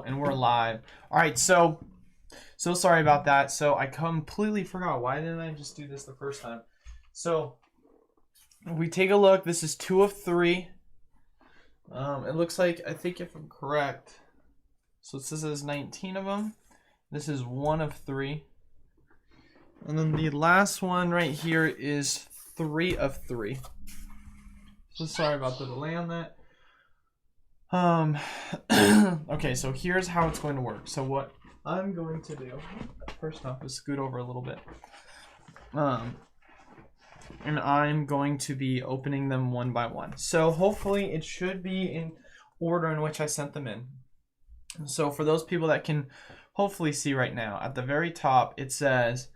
And we're live. All right, so sorry about that. So I completely forgot. Why didn't I just do this the first time? So if we take a look, this is 2 of 3. It looks like, I think if I'm correct, so it says 19 of them. This is 1 of 3. And then the last one right here is 3 of 3. So sorry about the delay on that. Okay, so here's how it's going to work. So what I'm going to do, first off, is scoot over a little bit. And I'm going to be opening them one by one. So hopefully it should be in order in which I sent them in. So for those people that can hopefully see right now, at the very top, it says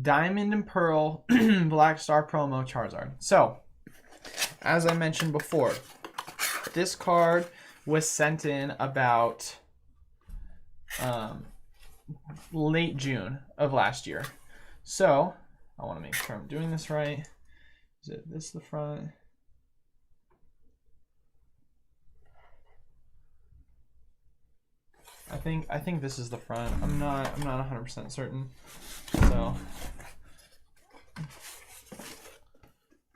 Diamond and Pearl Black Star Promo Charizard. So, as I mentioned before, this card was sent in about late June of last year. So I want to make sure I'm doing this right. Is it this the front? I think this is the front. I'm not 100% certain. So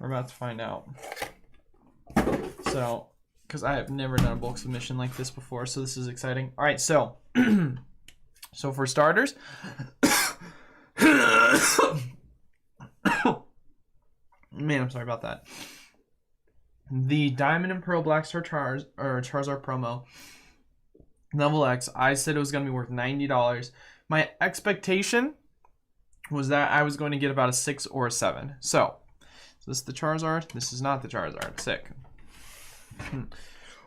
we're about to find out. So, because I have never done a bulk submission like this before, so this is exciting. All right, so so for starters, man, I'm sorry about that. The Diamond and Pearl Black Star Charizard promo Level X, I said it was going to be worth $90. My expectation was that I was going to get about a 6 or a 7. So this is the Charizard. This is not the Charizard. Sick.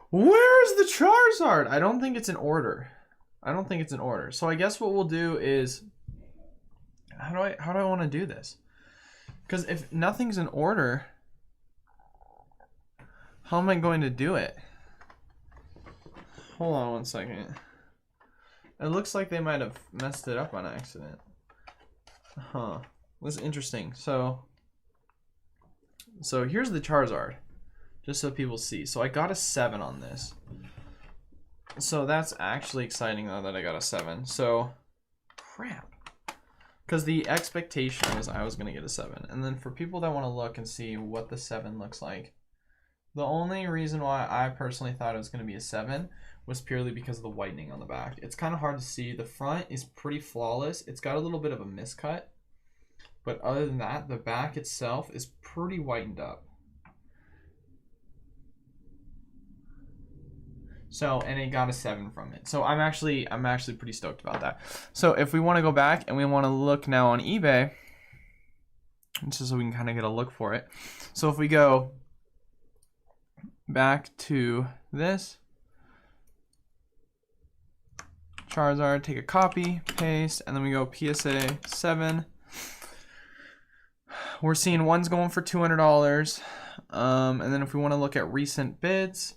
Where's the Charizard? I don't think it's in order. So I guess what we'll do is, how do I want to do this? Because if nothing's in order, how am I going to do it? Hold on one second. It looks like they might have messed it up on accident. Huh. That's interesting. So here's the Charizard, just so people see. So I got a 7 on this. So that's actually exciting though that I got a 7. So crap. Because the expectation was I was going to get a 7. And then for people that want to look and see what the 7 looks like, the only reason why I personally thought it was going to be a 7 was purely because of the whitening on the back. It's kind of hard to see. The front is pretty flawless. It's got a little bit of a miscut. But other than that, the back itself is pretty whitened up. So, and it got a 7 from it. So I'm actually pretty stoked about that. So if we want to go back and we want to look now on eBay, just so we can kind of get a look for it. So if we go back to this Charizard, take a copy, paste, and then we go PSA 7. We're seeing one's going for $200. And then if we want to look at recent bids,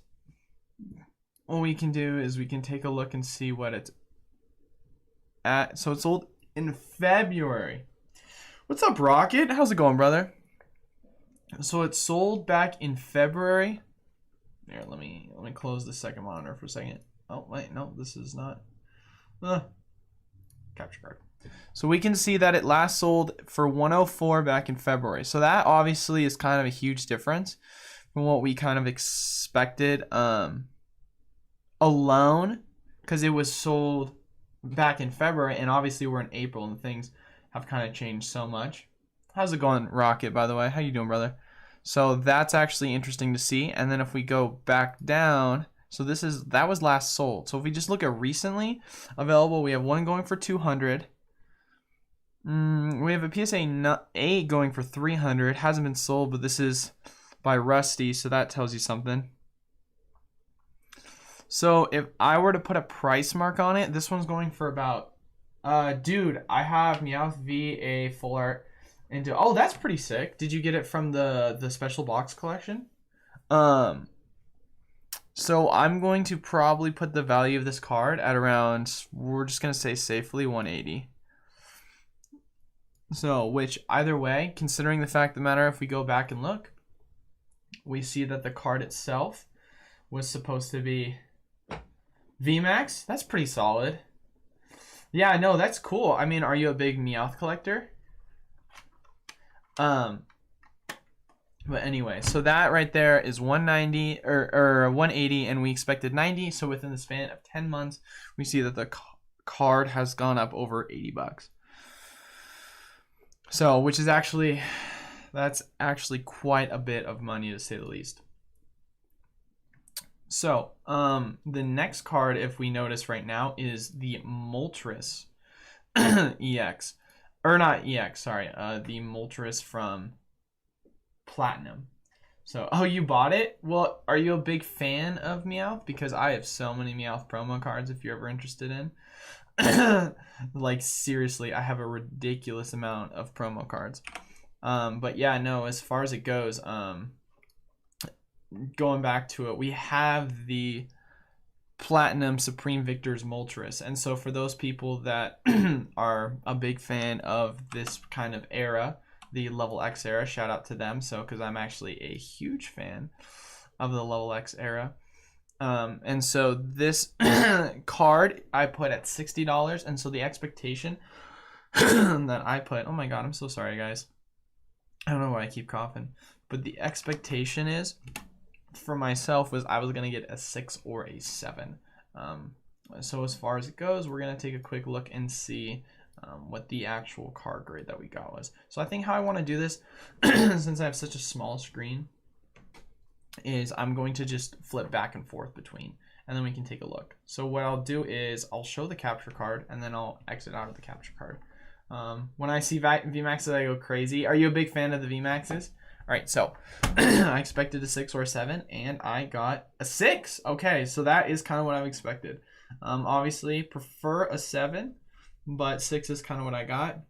what we can do is we can take a look and see what it's at. So it sold in February. What's up, Rocket? How's it going, brother? So it sold back in February. Here, let me close the second monitor for a second. Oh wait, no, this is not. Capture card. So we can see that it last sold for $104 back in February. So that obviously is kind of a huge difference from what we kind of expected alone, because it was sold back in February, and obviously we're in April and things have kind of changed so much. How's it going, Rocket, by the way? How you doing, brother? So that's actually interesting to see. And then if we go back down, so that was last sold. So if we just look at recently available, we have one going for $200. We have a PSA 8 going for $300. Hasn't been sold, but this is by Rusty, so that tells you something. So if I were to put a price mark on it, this one's going for about, dude, I have Meowth V a full art into, oh, that's pretty sick. Did you get it from the special box collection? So I'm going to probably put the value of this card at around, we're just going to say safely, 180. So, which either way, considering the fact of the matter, if we go back and look, we see that the card itself was supposed to be VMAX? That's pretty solid. Yeah, no, that's cool. I mean, are you a big Meowth collector? But anyway, so that right there is 190 or 180, and we expected 90. So within the span of 10 months, we see that the card has gone up over 80 bucks. So, which is actually, that's actually quite a bit of money to say the least. So, the next card, if we notice right now, is the Moltres EX. Or not EX, sorry. The Moltres from Platinum. So, oh, you bought it? Well, are you a big fan of Meowth? Because I have so many Meowth promo cards if you're ever interested in. Like, seriously, I have a ridiculous amount of promo cards. But yeah, no, as far as it goes, going back to it, we have the Platinum Supreme Victor's Moltres. And so for those people that are a big fan of this kind of era, the Level X era, shout out to them. So, because I'm actually a huge fan of the Level X era. And so this card I put at $60. And so the expectation that I put, oh my God, I'm so sorry, guys. I don't know why I keep coughing. But the expectation is, for myself, was I was going to get a 6 or a 7. So as far as it goes, we're going to take a quick look and see what the actual card grade that we got was. So I think how I want to do this, since I have such a small screen, is I'm going to just flip back and forth between, and then we can take a look. So what I'll do is I'll show the capture card, and then I'll exit out of the capture card. When I see VMAXs, I go crazy. Are you a big fan of the VMAXs? All right, so I expected a 6 or a 7, and I got a 6. Okay, so that is kind of what I've expected. Obviously, prefer a 7, but 6 is kind of what I got.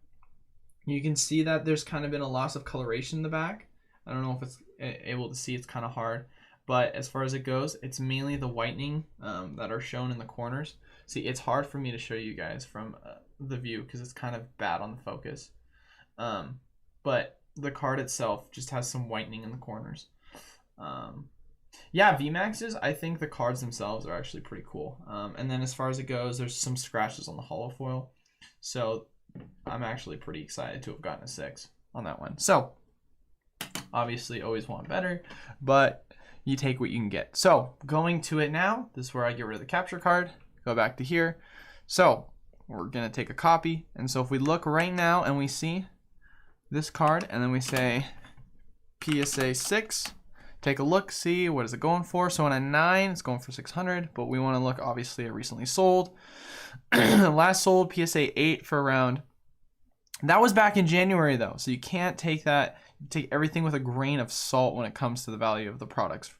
You can see that there's kind of been a loss of coloration in the back. I don't know if it's able to see, it's kind of hard. But as far as it goes, it's mainly the whitening that are shown in the corners. See, it's hard for me to show you guys from the view because it's kind of bad on the focus. But the card itself just has some whitening in the corners. Yeah, VMAXs, I think the cards themselves are actually pretty cool. And then as far as it goes, there's some scratches on the holo foil. So I'm actually pretty excited to have gotten a 6 on that one. So obviously always want better, but you take what you can get. So going to it now, this is where I get rid of the capture card, go back to here. So we're gonna take a copy. And so if we look right now and we see this card, and then we say PSA 6, take a look, see what is it going for. So on a 9, it's going for 600, but we want to look obviously at recently sold. Last sold PSA 8 for around, that was back in January though, so you can't take that, take everything with a grain of salt when it comes to the value of the products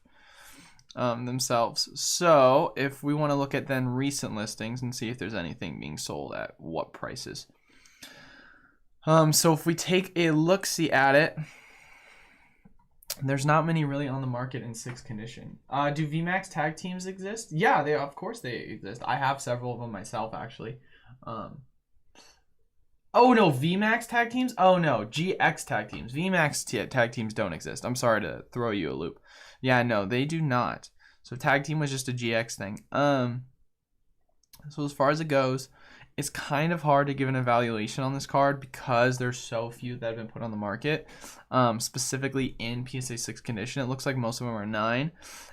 themselves. So if we want to look at then recent listings and see if there's anything being sold at what prices. So if we take a look-see at it, there's not many really on the market in 6 condition. Do VMAX tag teams exist? Yeah, of course they exist. I have several of them myself, actually. Oh no, VMAX tag teams? Oh no, GX tag teams. VMAX tag teams don't exist. I'm sorry to throw you a loop. Yeah, no, they do not. So tag team was just a GX thing. So as far as it goes, it's kind of hard to give an evaluation on this card because there's so few that have been put on the market, specifically in PSA 6 condition. It looks like most of them are 9.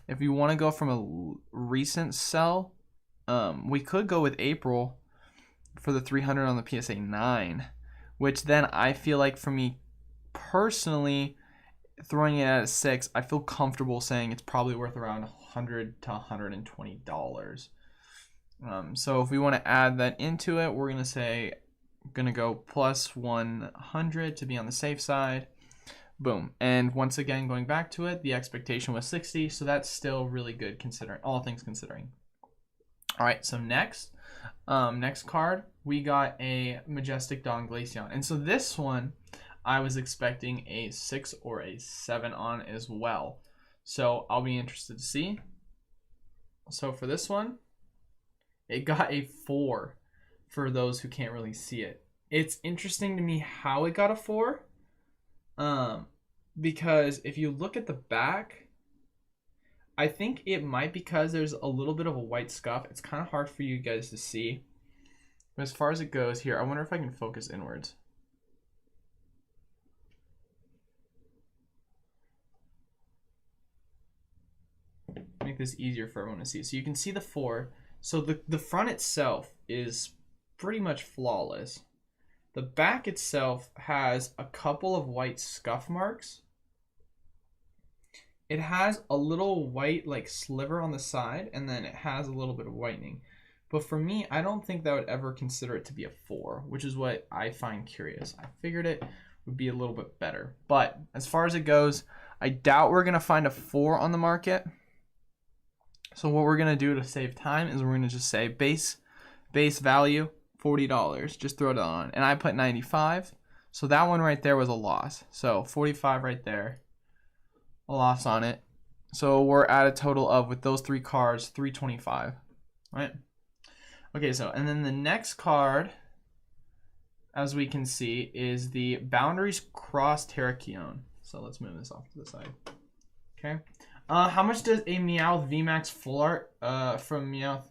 If you want to go from a recent sell, we could go with April for the 300 on the PSA 9, which then I feel like for me personally, throwing it at a 6, I feel comfortable saying it's probably worth around $100 to $120. So if we want to add that into it, we're going to say, going to go plus 100 to be on the safe side. Boom. And once again, going back to it, the expectation was 60. So that's still really good considering, all things considering. All right. So next card, we got a Majestic Dawn Glaceon. And so this one, I was expecting a 6 or a 7 on as well. So I'll be interested to see. So for this one, it got a 4 for those who can't really see it. It's interesting to me how it got a 4. Because if you look at the back, I think it might because there's a little bit of a white scuff. It's kind of hard for you guys to see. But as far as it goes here, I wonder if I can focus inwards. Make this easier for everyone to see. So you can see the 4. So the front itself is pretty much flawless. The back itself has a couple of white scuff marks. It has a little white like sliver on the side, and then it has a little bit of whitening. But for me, I don't think that I would ever consider it to be a 4, which is what I find curious. I figured it would be a little bit better. But as far as it goes, I doubt we're going to find a 4 on the market. So what we're going to do to save time is we're going to just say base value, $40. Just throw it on. And I put 95. So that one right there was a loss. So 45 right there. A loss on it. So we're at a total of, with those 3 cards, 325. Right? Okay, so, and then the next card, as we can see, is the Boundaries Cross Terrakion. So let's move this off to the side. Okay. How much does a Meowth VMAX Full Art from Meowth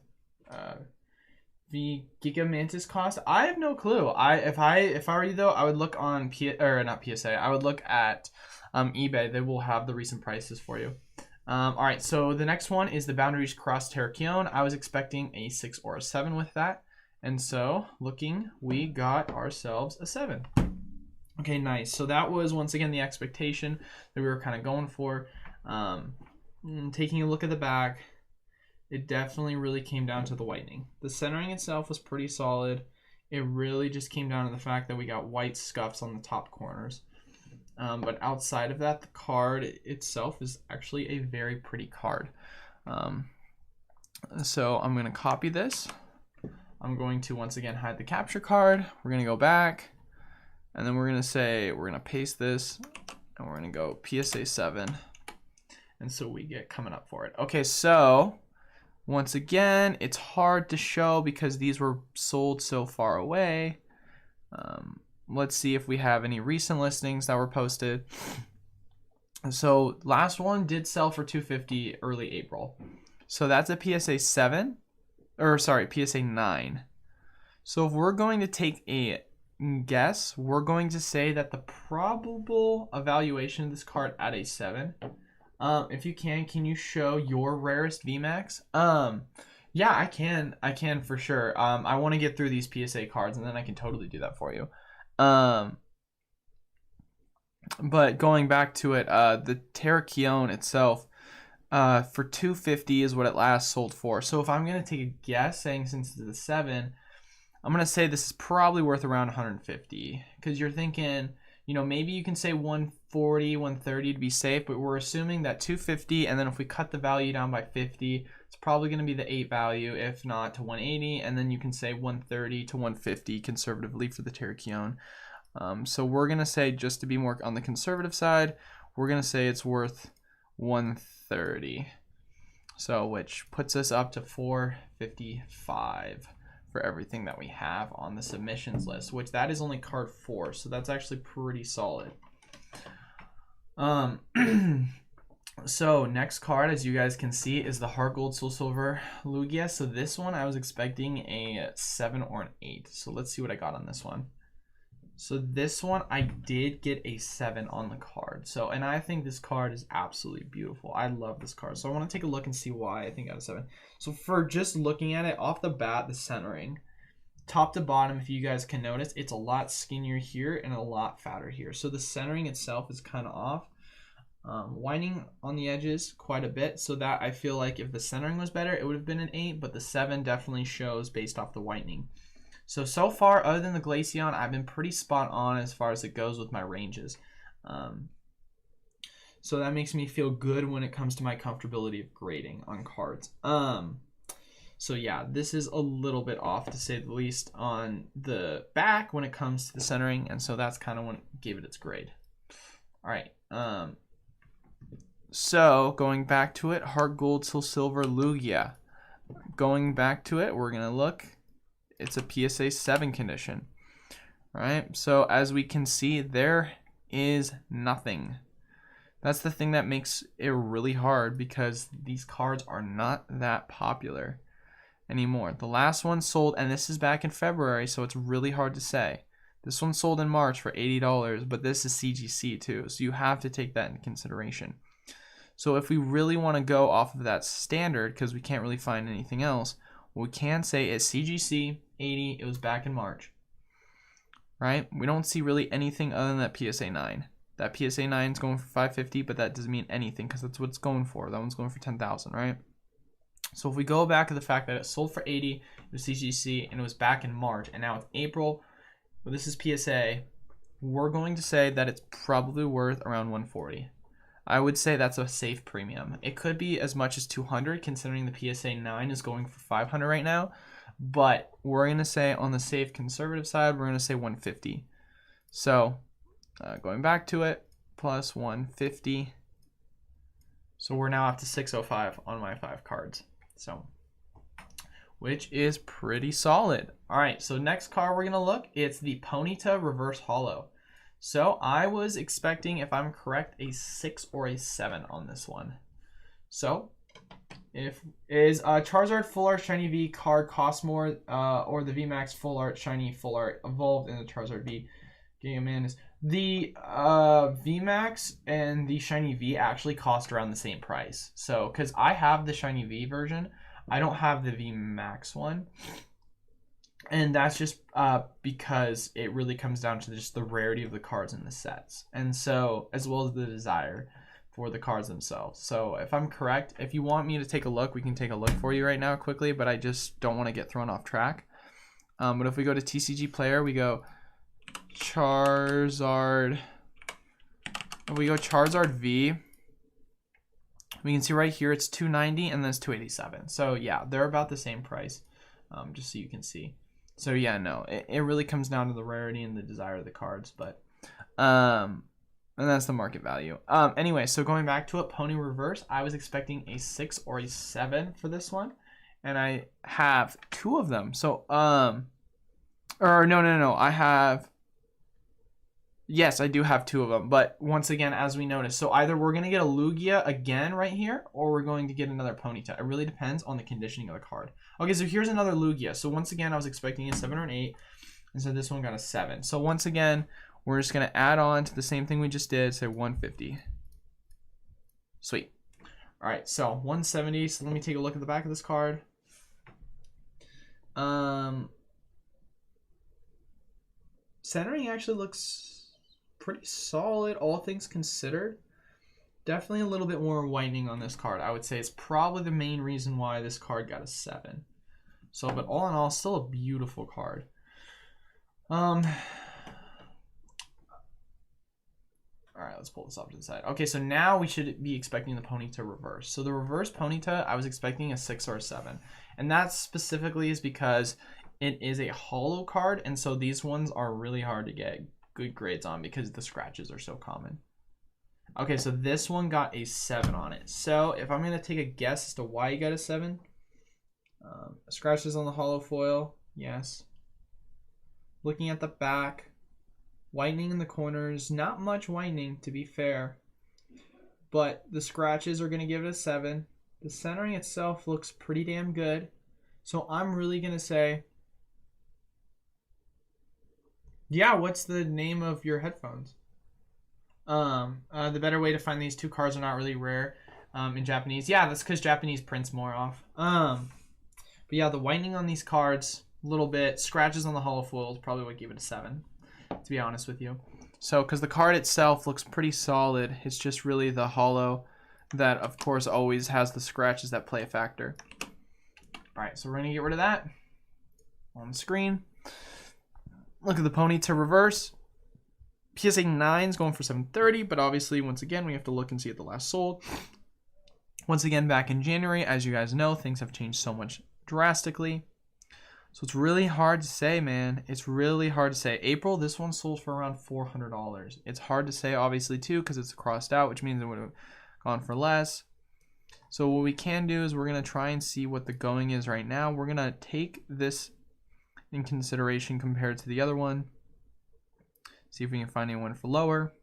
V Giga Mantis cost? I have no clue. If I were you though, I would look on not PSA. I would look at eBay. They will have the recent prices for you. All right, so the next one is the Boundaries Cross Terrakion. I was expecting a 6 or a 7 with that. And so, looking, we got ourselves a 7. Okay, nice. So that was, once again, the expectation that we were kind of going for. Taking a look at the back, it definitely really came down to the whitening. The centering itself was pretty solid. It really just came down to the fact that we got white scuffs on the top corners. But outside of that, the card itself is actually a very pretty card. So I'm going to copy this. I'm going to once again hide the capture card. We're going to go back. And then we're going to say, we're going to paste this. And we're going to go PSA 7. And so we get coming up for it. Okay, so once again, it's hard to show because these were sold so far away. Let's see if we have any recent listings that were posted. So last one did sell for $250 early April. So that's a PSA 7, or sorry, PSA 9. So if we're going to take a guess, we're going to say that the probable evaluation of this card at a 7. If you can you show your rarest VMAX? Yeah, I can for sure. I want to get through these PSA cards and then I can totally do that for you. But going back to it, the Terrakion itself, for $250 is what it last sold for. So if I'm going to take a guess, saying since it's a 7, I'm going to say this is probably worth around $150. Because you're thinking, you know, maybe you can say $140, $130 to be safe, but we're assuming that $250, and then if we cut the value down by 50, it's probably going to be the 8 value, if not to $180, and then you can say $130 to $150 conservatively for the Terrakion. So we're going to say, just to be more on the conservative side, we're going to say it's worth $130. So which puts us up to $455 for everything that we have on the submissions list, which that is only card 4, so that's actually pretty solid. So next card, as you guys can see, is the Heart Gold Soul Silver Lugia. So this one I was expecting a 7 or an 8. So let's see what I got on this one. So this one I did get a 7 on the card. So, and I think this card is absolutely beautiful. I love this card. So I want to take a look and see why I think I got a 7. So for just looking at it off the bat, the centering, top to bottom, if you guys can notice, it's a lot skinnier here and a lot fatter here. So the centering itself is kind of off. Whining on the edges quite a bit, so that I feel like if the centering was better, it would have been an 8, but the 7 definitely shows based off the whitening. So far, other than the Glaceon, I've been pretty spot on as far as it goes with my ranges. So that makes me feel good when it comes to my comfortability of grading on cards. So yeah, this is a little bit off to say the least on the back when it comes to the centering, and so that's kind of what gave it its grade. All right. So going back to it, Heart Gold Soul Silver Lugia. Going back to it, we're gonna look. It's a PSA 7 condition. All right. So as we can see, there is nothing. That's the thing that makes it really hard, because these cards are not that popular anymore. The last one sold, and this is back in February, so it's really hard to say. This one sold in March for $80, but this is CGC too, so you have to take that into consideration. So if we really want to go off of that standard, because we can't really find anything else, what we can say is CGC 80, it was back in March, right? We don't see really anything other than that PSA 9. That PSA 9 is going for $550, but that doesn't mean anything, because that's what it's going for. That one's going for $10,000, right? So if we go back to the fact that it sold for 80, it was CGC, and it was back in March, and now it's April, well, this is PSA, we're going to say that it's probably worth around 140. I would say that's a safe premium. It could be as much as 200, considering the PSA 9 is going for 500 right now. But we're going to say on the safe conservative side, we're going to say 150. So going back to it, plus 150. So we're now up to 605 on my 5 cards. So, which is pretty solid. All right, so next card we're going to look, it's the Ponyta Reverse Holo. So I was expecting, if I'm correct, a 6 or a 7 on this one. So if is Charizard Full Art Shiny V card cost more, or the VMAX Full Art Shiny Full Art Evolved in the Charizard V game is the VMAX and the Shiny V actually cost around the same price. So because I have the Shiny V version, I don't have the VMAX one. And that's just because it really comes down to just the rarity of the cards in the sets. And so, as well as the desire for the cards themselves. So, if I'm correct, if you want me to take a look, we can take a look for you right now quickly, but I just don't want to get thrown off track. But if we go to TCG Player, we go Charizard. If we go Charizard V, we can see right here it's $290 and then it's $287. So, yeah, they're about the same price, just so you can see. So yeah, no, it really comes down to the rarity and the desire of the cards, but and that's the market value. Anyway, so going back to it, Pony Reverse, I was expecting a 6 or a 7 for this one, and I have 2 of them. So or no, I have, yes, I do have 2 of them, but once again, as we noticed, so either we're going to get a Lugia again right here, or we're going to get another Ponyta. It really depends on the conditioning of the card. Okay, so here's another Lugia. So once again, I was expecting a 7 or an 8, and so this one got a 7. So once again, we're just going to add on to the same thing we just did, say 150. Sweet. All right, so 170. So let me take a look at the back of this card. Centering actually looks pretty solid, all things considered. Definitely a little bit more whitening on this card. I would say it's probably the main reason why this card got a 7. So, but all in all, still a beautiful card. All right, let's pull this off to the side. Okay, so now we should be expecting the Ponyta Reverse. So the Reverse Ponyta, I was expecting a 6 or a 7. And that specifically is because it is a holo card, and so these ones are really hard to get good grades on because the scratches are so common. Okay, so this one got a 7 on it. So if I'm going to take a guess as to why you got a 7, scratches on the holo foil, yes. Looking at the back, whitening in the corners, not much whitening to be fair, but the scratches are going to give it a 7. The centering itself looks pretty damn good. So I'm really going to say, yeah, what's the name of your headphones? The better way to find these 2 cards are not really rare in Japanese. Yeah, that's because Japanese prints more off. But yeah, the whitening on these cards, a little bit. Scratches on the holo foils probably would give it a 7, to be honest with you. So, because the card itself looks pretty solid, it's just really the holo that, of course, always has the scratches that play a factor. All right, so we're going to get rid of that on the screen. Look at the Ponyta Reverse. PSA 9 is going for $730, but obviously, once again, we have to look and see at the last sold. Once again, back in January, as you guys know, things have changed so much drastically. So it's really hard to say, man. It's really hard to say. April, this one sold for around $400. It's hard to say, obviously, too, because it's crossed out, which means it would have gone for less. So what we can do is we're going to try and see what the going is right now. We're going to take this in consideration compared to the other one. See if we can find anyone for lower.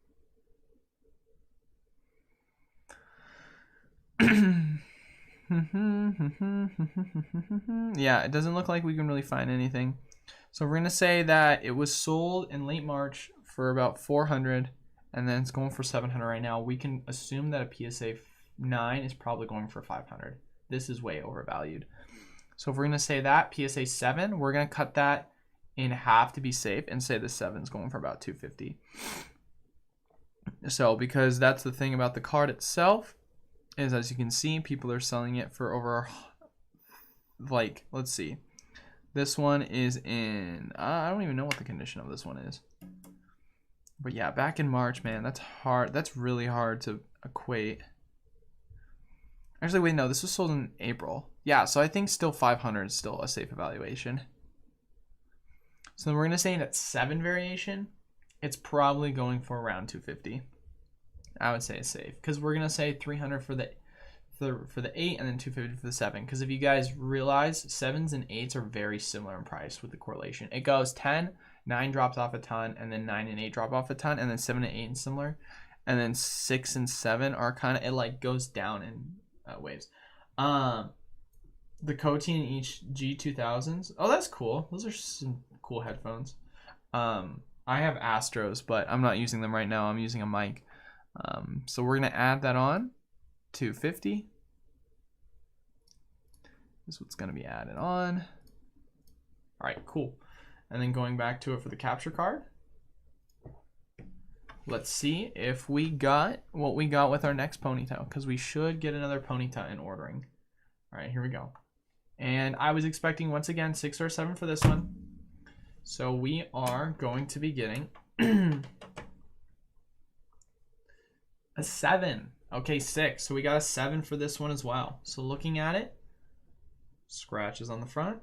Yeah, it doesn't look like we can really find anything. So we're going to say that it was sold in late March for about 400, and then it's going for 700 right now. We can assume that a PSA 9 is probably going for 500. This is way overvalued. So if we're going to say that PSA 7, we're going to cut that in half to be safe and say the 7 is going for about 250. So because that's the thing about the card itself, is as you can see, people are selling it for over, like, let's see. This one is in, I don't even know what the condition of this one is. But yeah, back in March, man, that's hard. That's really hard to equate. Actually, wait, no, this was sold in April. Yeah, so I think still 500 is still a safe evaluation. So then we're going to say that 7 variation, it's probably going for around 250. I would say it's safe. Because we're going to say 300 for the 8 and then 250 for the 7. Because if you guys realize, 7s and 8s are very similar in price with the correlation. It goes 10, 9 drops off a ton, and then 9 and 8 drop off a ton, and then 7 and 8 is similar. And then 6 and 7 are kind of, it like goes down in waves. The Coty in each G2000s. Oh, that's cool. Those are some cool headphones. I have Astros, but I'm not using them right now. I'm using a mic. So we're going to add that on. 250. This is what's going to be added on. All right, cool. And then going back to it for the capture card. Let's see if we got what we got with our next Ponyta, because we should get another Ponyta in ordering. All right, here we go. And I was expecting, once again, 6 or 7 for this one. So we are going to be getting a 7. Okay, 6. So we got a 7 for this one as well. So looking at it, scratches on the front.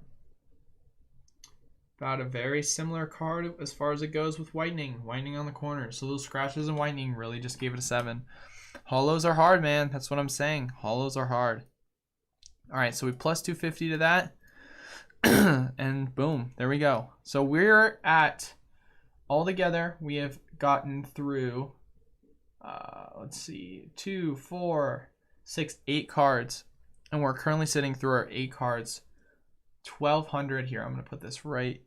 About a very similar card as far as it goes with whitening on the corners. So those scratches and whitening really just gave it a 7. Holos are hard, man. That's what I'm saying. Holos are hard. All right, so we plus 250 to that. And boom, there we go. So we're at, altogether, we have gotten through, let's see, 2, 4, 6, 8 cards. And we're currently sitting through our 8 cards. 1,200 here. I'm going to put this right.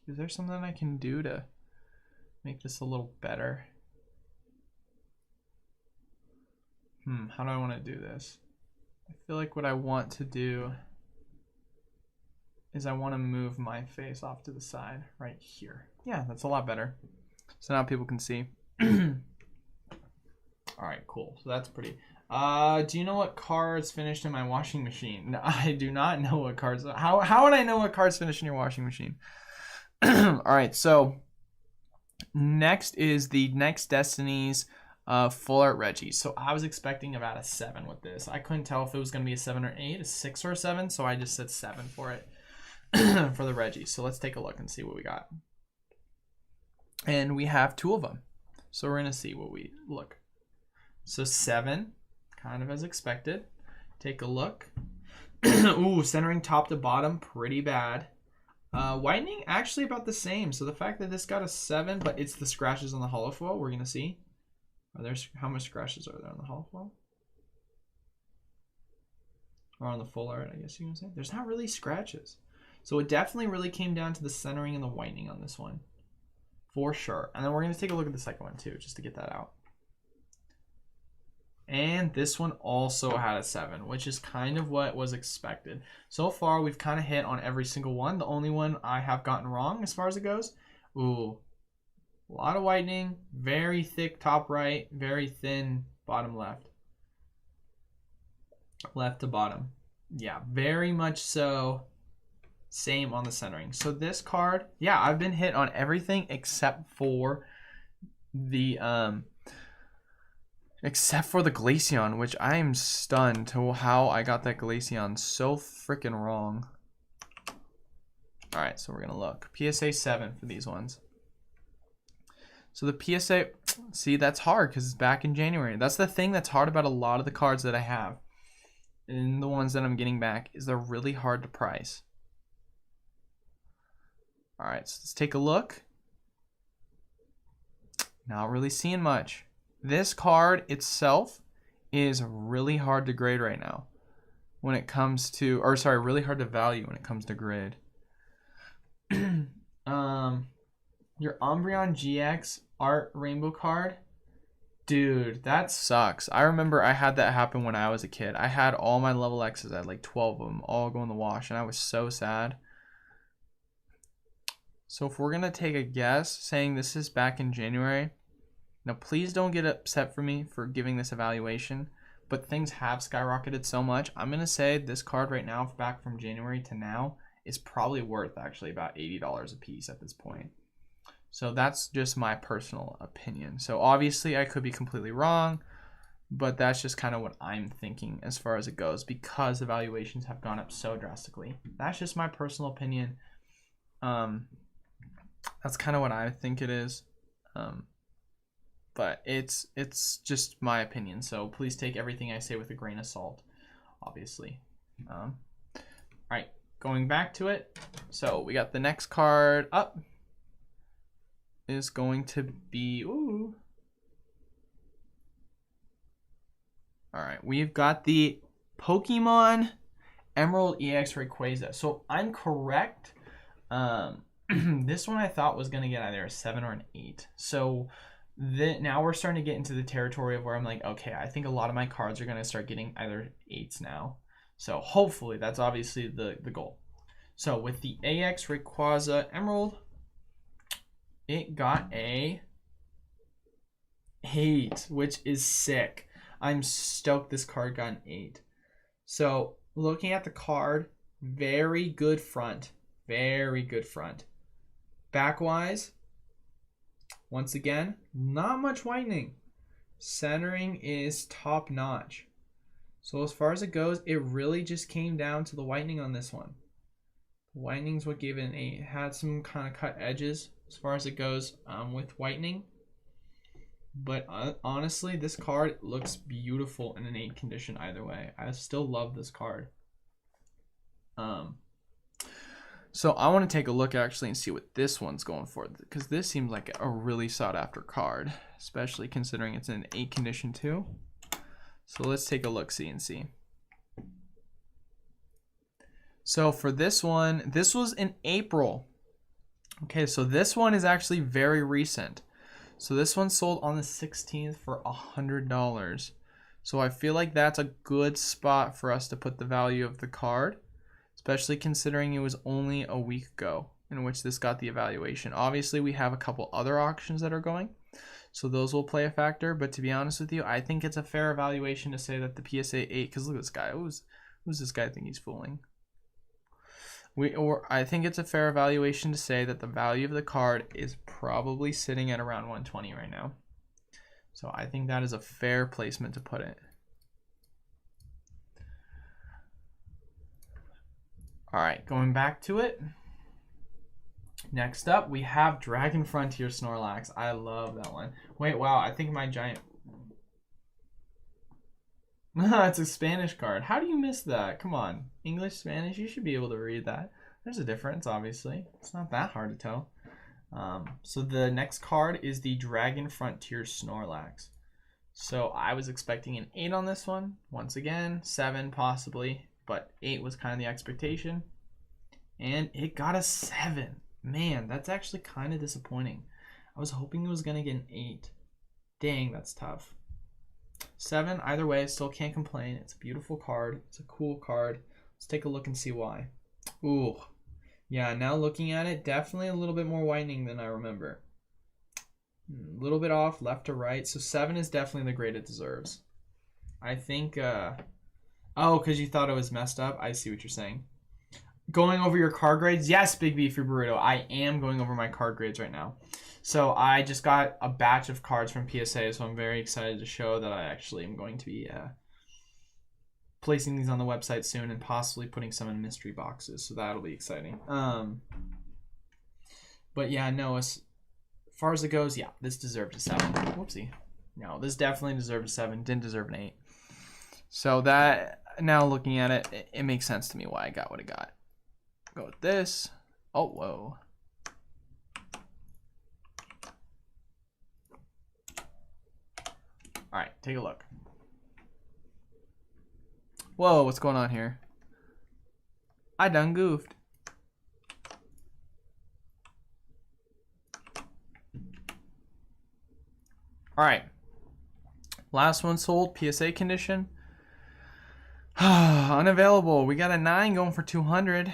Is there something I can do to make this a little better? How do I want to do this? I feel like what I want to do is I want to move my face off to the side right here. Yeah, that's a lot better. So now people can see. All right, cool. So that's pretty. Do you know what cards finished in my washing machine? No, I do not know what cards. How would I know what cards finished in your washing machine? All right, so next is the Next Destinies Full Art Reggie. So I was expecting about a 7 with this. I couldn't tell if it was going to be a 7 or 8, a 6 or a 7, so I just said 7 for it for the Reggie. So let's take a look and see what we got. And we have 2 of them. So we're going to see what we look. So 7, kind of as expected. Take a look. Ooh, centering top to bottom, pretty bad. Whitening, actually about the same. So the fact that this got a 7, but it's the scratches on the holo foil, we're going to see. How much scratches are there on the holo foil? Or on the full art, I guess you can say. There's not really scratches. So it definitely really came down to the centering and the whitening on this one. For sure. And then we're going to take a look at the second one too, just to get that out. And this one also had a 7, which is kind of what was expected. So far, we've kind of hit on every single one. The only one I have gotten wrong as far as it goes. Ooh, a lot of whitening, very thick top right, very thin bottom left. Left to bottom. Yeah, very much so. Same on the centering. So this card, yeah, I've been hit on everything except for the Glaceon, which I am stunned to how I got that Glaceon so freaking wrong. All right, so we're gonna look. PSA 7 for these ones. So the PSA, see, that's hard because it's back in January. That's the thing that's hard about a lot of the cards that I have. And the ones that I'm getting back is they're really hard to price. All right, so let's take a look. Not really seeing much. This card itself is really hard to grade right now when it comes to, or sorry, really hard to value when it comes to grade. Your Umbreon GX Art Rainbow card, dude, that sucks. I remember I had that happen when I was a kid. I had all my level X's, I had like 12 of them, all go in the wash, and I was so sad. So if we're gonna take a guess, saying this is back in January, now please don't get upset for me for giving this evaluation, but things have skyrocketed so much. I'm gonna say this card right now, back from January to now, is probably worth actually about $80 a piece at this point. So that's just my personal opinion. So obviously I could be completely wrong, but that's just kind of what I'm thinking as far as it goes, because the valuations have gone up so drastically. That's just my personal opinion. That's kind of what I think it is. But it's just my opinion. So please take everything I say with a grain of salt, obviously. All right, going back to it. So we got the next card up is going to be, ooh. All right, we've got the Pokemon Emerald EX Rayquaza. So I'm correct. This one I thought was going to get either a 7 or an 8. So now we're starting to get into the territory of where I'm like, okay, I think a lot of my cards are going to start getting either 8s now. So hopefully that's obviously the goal. So with the AX Rayquaza Emerald, it got a 8, which is sick. I'm stoked this card got an 8. So looking at the card, very good front. Very good front. Back-wise, once again, not much whitening. Centering is top-notch. So as far as it goes, it really just came down to the whitening on this one. The whitening's what gave it an 8. It had some kind of cut edges as far as it goes with whitening. But honestly, this card looks beautiful in an 8 condition either way. I still love this card. So I want to take a look actually and see what this one's going for, because this seems like a really sought after card, especially considering it's in an 8 condition too. So let's take a look, see and see. So for this one, this was in April. Okay, so this one is actually very recent. So this one sold on the 16th for $100. So I feel like that's a good spot for us to put the value of the card, especially considering it was only a week ago in which this got the evaluation. Obviously, we have a couple other auctions that are going, so those will play a factor. But to be honest with you, I think it's a fair evaluation to say that the PSA 8, because look at this guy. Who's this guy think he's fooling? I think it's a fair evaluation to say that the value of the card is probably sitting at around 120 right now. So I think that is a fair placement to put it. All right, going back to it. Next up, we have Dragon Frontier Snorlax. I love that one. Wait, wow, I think my giant... It's a Spanish card. How do you miss that? Come on. English, Spanish, you should be able to read that. There's a difference, obviously. It's not that hard to tell. So the next card is the Dragon Frontier Snorlax. So I was expecting an 8 on this one. Once again, 7 possibly. But 8 was kind of the expectation. And it got a 7. Man, that's actually kind of disappointing. I was hoping it was going to get an 8. Dang, that's tough. 7, either way, still can't complain. It's a beautiful card. It's a cool card. Let's take a look and see why. Ooh. Yeah, now looking at it, definitely a little bit more whitening than I remember. A little bit off, left to right. So 7 is definitely the grade it deserves. I think... Oh, because you thought it was messed up? I see what you're saying. Going over your card grades? Yes, Big Beefy Burrito. I am going over my card grades right now. So I just got a batch of cards from PSA, so I'm very excited to show that I actually am going to be placing these on the website soon and possibly putting some in mystery boxes. So that'll be exciting. But yeah, no, as far as it goes, yeah, this deserved a 7. Whoopsie. No, this definitely deserved a 7. Didn't deserve an 8. So that, now looking at it, it makes sense to me why I got what I got. Go with this. Oh, whoa. All right, take a look. Whoa, what's going on here? I done goofed. Alright. Last one sold. PSA condition. Unavailable. We got a 9 going for 200.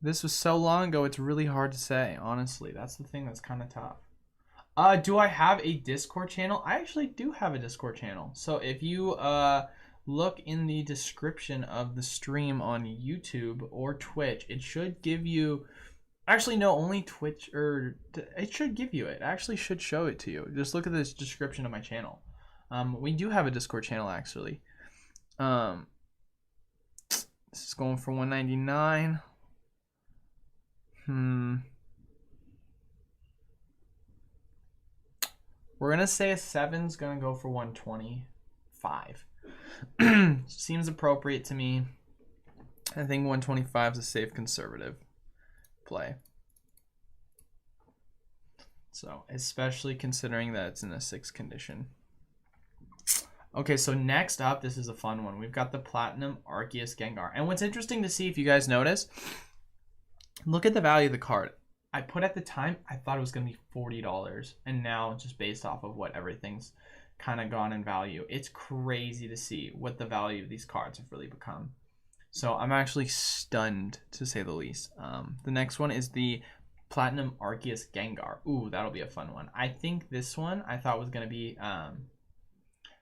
This was so long ago, it's really hard to say, honestly. That's the thing that's kind of tough. Do I have a Discord channel? I actually do have a Discord channel. So if you look in the description of the stream on YouTube or Twitch, it should give you... Actually, no, only Twitch, or it should give you it. It actually should show it to you. Just look at this description of my channel. We do have a Discord channel, actually. This is going for $199. We're gonna say a 7's gonna go for 125. Seems appropriate to me. I think 125 is a safe conservative play. So, especially considering that it's in a 6 condition. Okay, so next up, this is a fun one. We've got the Platinum Arceus Gengar. And what's interesting to see, if you guys notice, look at the value of the card. I put at the time, I thought it was going to be $40. And now, just based off of what everything's kind of gone in value, it's crazy to see what the value of these cards have really become. So I'm actually stunned, to say the least. The next one is the Platinum Arceus Gengar. Ooh, that'll be a fun one. I think this one I thought was going to be...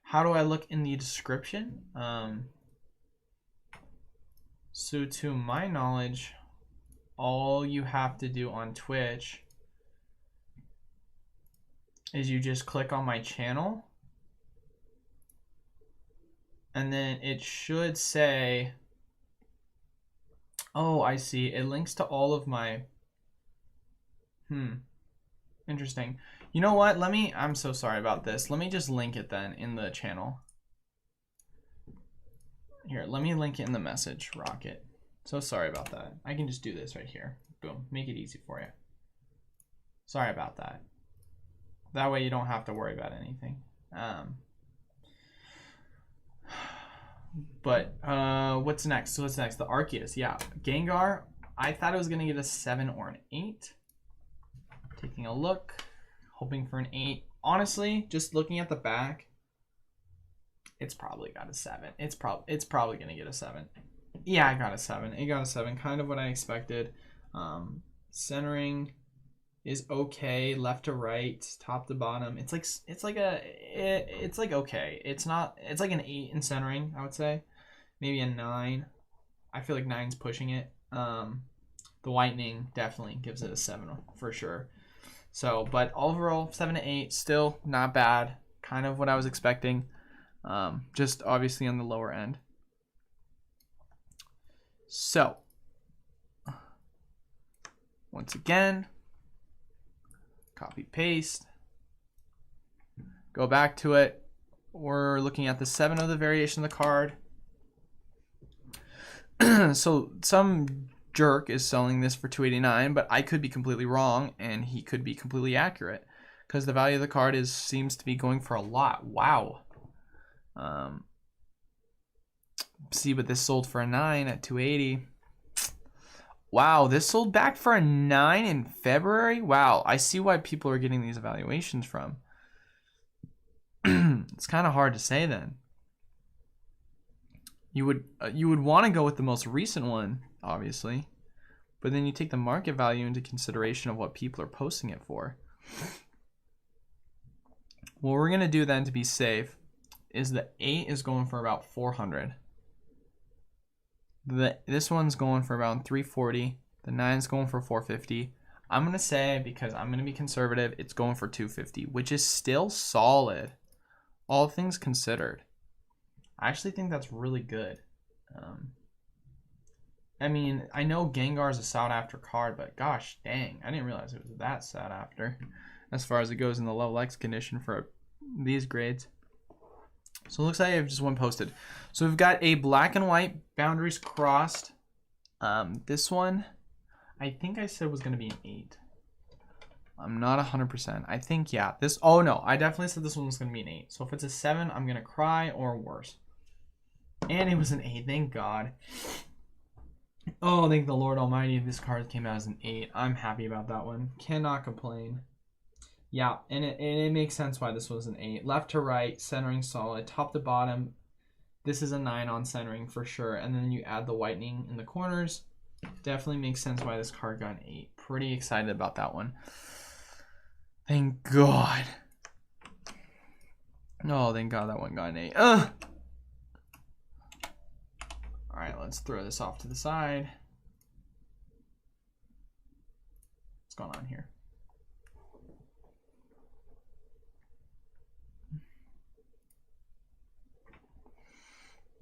how do I look in the description? So to my knowledge... all you have to do on Twitch is you just click on my channel, and then it should say, oh, I see, it links to all of my, interesting. You know what, I'm so sorry about this. Let me just link it then in the channel. Here, let me link it in the message, Rocket. So sorry about that. I can just do this right here. Boom. Make it easy for you. Sorry about that. That way you don't have to worry about anything. But what's next? So what's next? The Arceus. Yeah. Gengar. I thought it was going to get a 7 or an 8. Taking a look. Hoping for an 8. Honestly, just looking at the back, it's probably got a 7. It's probably going to get a 7. Yeah, I got a 7. It got a 7. Kind of what I expected. Centering is okay. Left to right, top to bottom. It's like okay. It's like an 8 in centering, I would say. Maybe a 9. I feel like 9's pushing it. The whitening definitely gives it a 7 for sure. So, but overall, 7 to 8, still not bad. Kind of what I was expecting. Just obviously on the lower end. So, once again, copy paste, go back to it. We're looking at the 7 of the variation of the card. So some jerk is selling this for $289, but I could be completely wrong, and he could be completely accurate, because the value of the card seems to be going for a lot. Wow. See, but this sold for a 9 at $280. Wow, this sold back for a 9 in February? Wow, I see why people are getting these evaluations from. It's kind of hard to say then. You would want to go with the most recent one, obviously, but then you take the market value into consideration of what people are posting it for. What we're going to do then to be safe is the 8 is going for about 400. This one's going for around 340. The 9's going for 450. I'm going to say, because I'm going to be conservative, it's going for 250, which is still solid, all things considered. I actually think that's really good. I mean, I know Gengar is a sought after card, but gosh dang, I didn't realize it was that sought after as far as it goes in the level X condition for these grades. So it looks like I have just one posted. So we've got a black and white boundaries crossed. This one, I think I said was going to be an 8. I'm not 100%. I think, yeah. Oh no, I definitely said this one was going to be an 8. So if it's a 7, I'm going to cry or worse. And it was an 8, thank God. Oh, thank the Lord Almighty, this card came out as an 8. I'm happy about that one. Cannot complain. Yeah, and it makes sense why this was an 8. Left to right, centering solid, top to bottom. This is a 9 on centering for sure. And then you add the whitening in the corners. Definitely makes sense why this card got an 8. Pretty excited about that one. Thank God. Oh, thank God that one got an 8. Alright, let's throw this off to the side. What's going on here?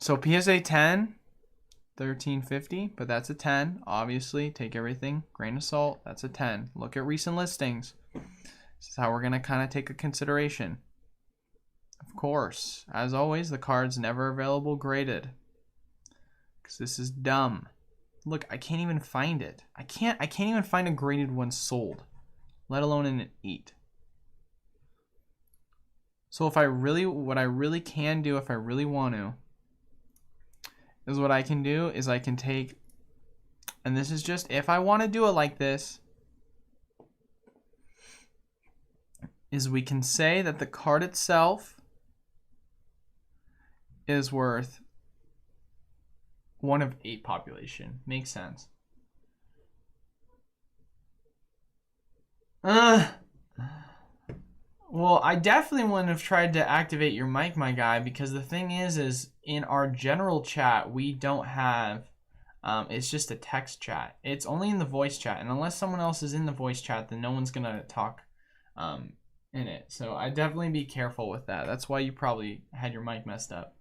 So PSA 10, $13.50, but that's a 10. Obviously, take everything, grain of salt, that's a 10. Look at recent listings. This is how we're going to kind of take a consideration. Of course, as always, the card's never available graded. Because this is dumb. Look, I can't even find it. I can't even find a graded one sold, let alone in an 8. So if I really, what I really can do if I really want to, is what I can do is I can take, and this is just if I want to do it like this, is we can say that the card itself is worth 1 of 8 population. Makes sense. Well, I definitely wouldn't have tried to activate your mic, my guy, because the thing is in our general chat, we don't have, it's just a text chat. It's only in the voice chat, and unless someone else is in the voice chat, then no one's going to talk in it. So I definitely be careful with that. That's why you probably had your mic messed up.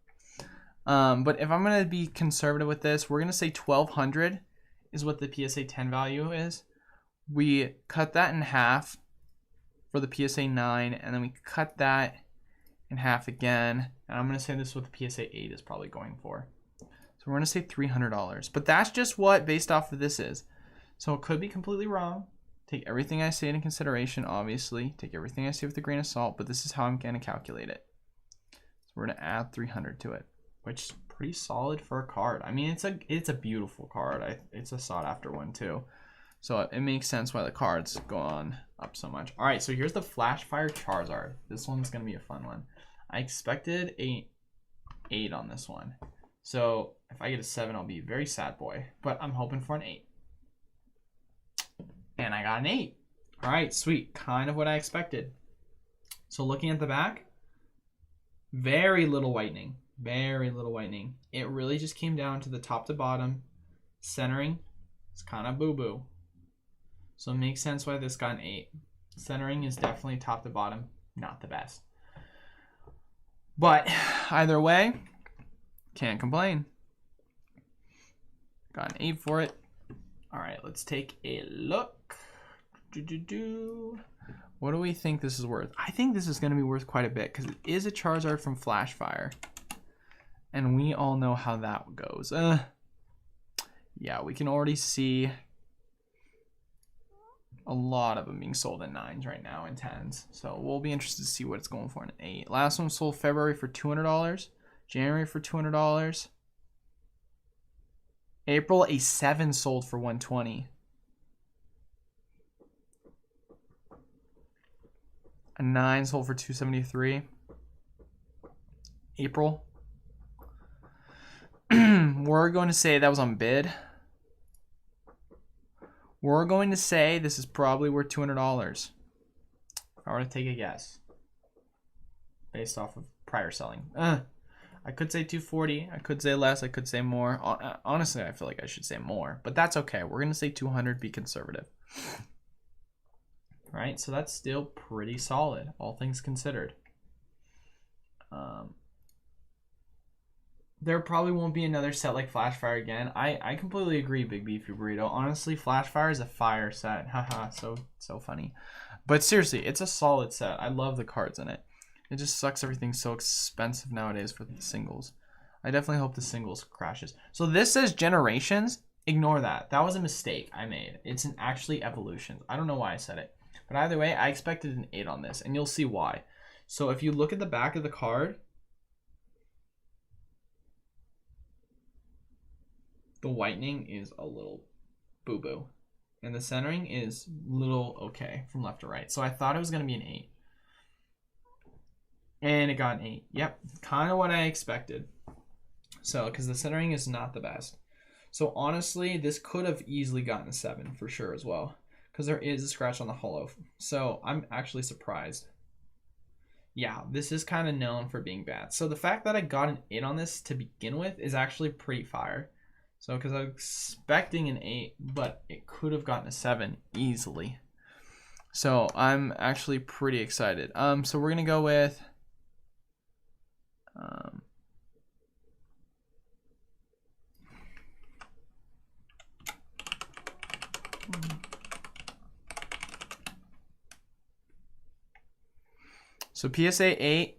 But if I'm going to be conservative with this, we're going to say 1,200 is what the PSA 10 value is. We cut that in half for the PSA 9, and then we cut that in half again. And I'm going to say this is what the PSA 8 is probably going for. So we're going to say $300. But that's just what based off of this is. So it could be completely wrong. Take everything I say into consideration, obviously. Take everything I say with a grain of salt, but this is how I'm going to calculate it. So we're going to add 300 to it, which is pretty solid for a card. I mean, it's a beautiful card. It's a sought after one too. So it makes sense why the cards go on up so much. All right, so here's the Flash Fire Charizard. This one's going to be a fun one. I expected a 8 on this one. So if I get a 7, I'll be a very sad boy. But I'm hoping for an 8. And I got an 8. All right, sweet. Kind of what I expected. So looking at the back, very little whitening. Very little whitening. It really just came down to the top to bottom. Centering, it's kind of boo-boo. So it makes sense why this got an 8. Centering is definitely top to bottom, not the best. But either way, can't complain. Got an 8 for it. All right, let's take a look. What do we think this is worth? I think this is going to be worth quite a bit because it is a Charizard from Flash Fire. And we all know how that goes. Yeah, we can already see a lot of them being sold in 9s right now and 10s. So we'll be interested to see what it's going for in an 8. Last one sold February for $200. January for $200. April, a 7 sold for $120. A 9 sold for $273. April. We're going to say that was on bid. We're going to say this is probably worth $200. If I were to take a guess. Based off of prior selling. I could say 240. I could say less. I could say more. Honestly, I feel like I should say more. But that's okay. We're going to say 200. Be conservative. Right? So that's still pretty solid. All things considered. There probably won't be another set like Flash Fire again. I completely agree, Big Beefy Burrito. Honestly, Flash Fire is a fire set. Haha, so funny. But seriously, it's a solid set. I love the cards in it. It just sucks everything's so expensive nowadays for the singles. I definitely hope the singles crashes. So this says Generations. Ignore that. That was a mistake I made. It's an actually Evolutions. I don't know why I said it. But either way, I expected an 8 on this, and you'll see why. So if you look at the back of the card, The whitening is a little boo-boo. And the centering is little okay from left to right. So I thought it was going to be an 8. And it got an 8. Yep, kind of what I expected. So, because the centering is not the best. So honestly, this could have easily gotten a 7 for sure as well. Because there is a scratch on the holo. So I'm actually surprised. Yeah, this is kind of known for being bad. So the fact that I got an 8 on this to begin with is actually pretty fire. So, because I was expecting an 8, but it could have gotten a 7 easily. So I'm actually pretty excited. So we're gonna go with so PSA 8.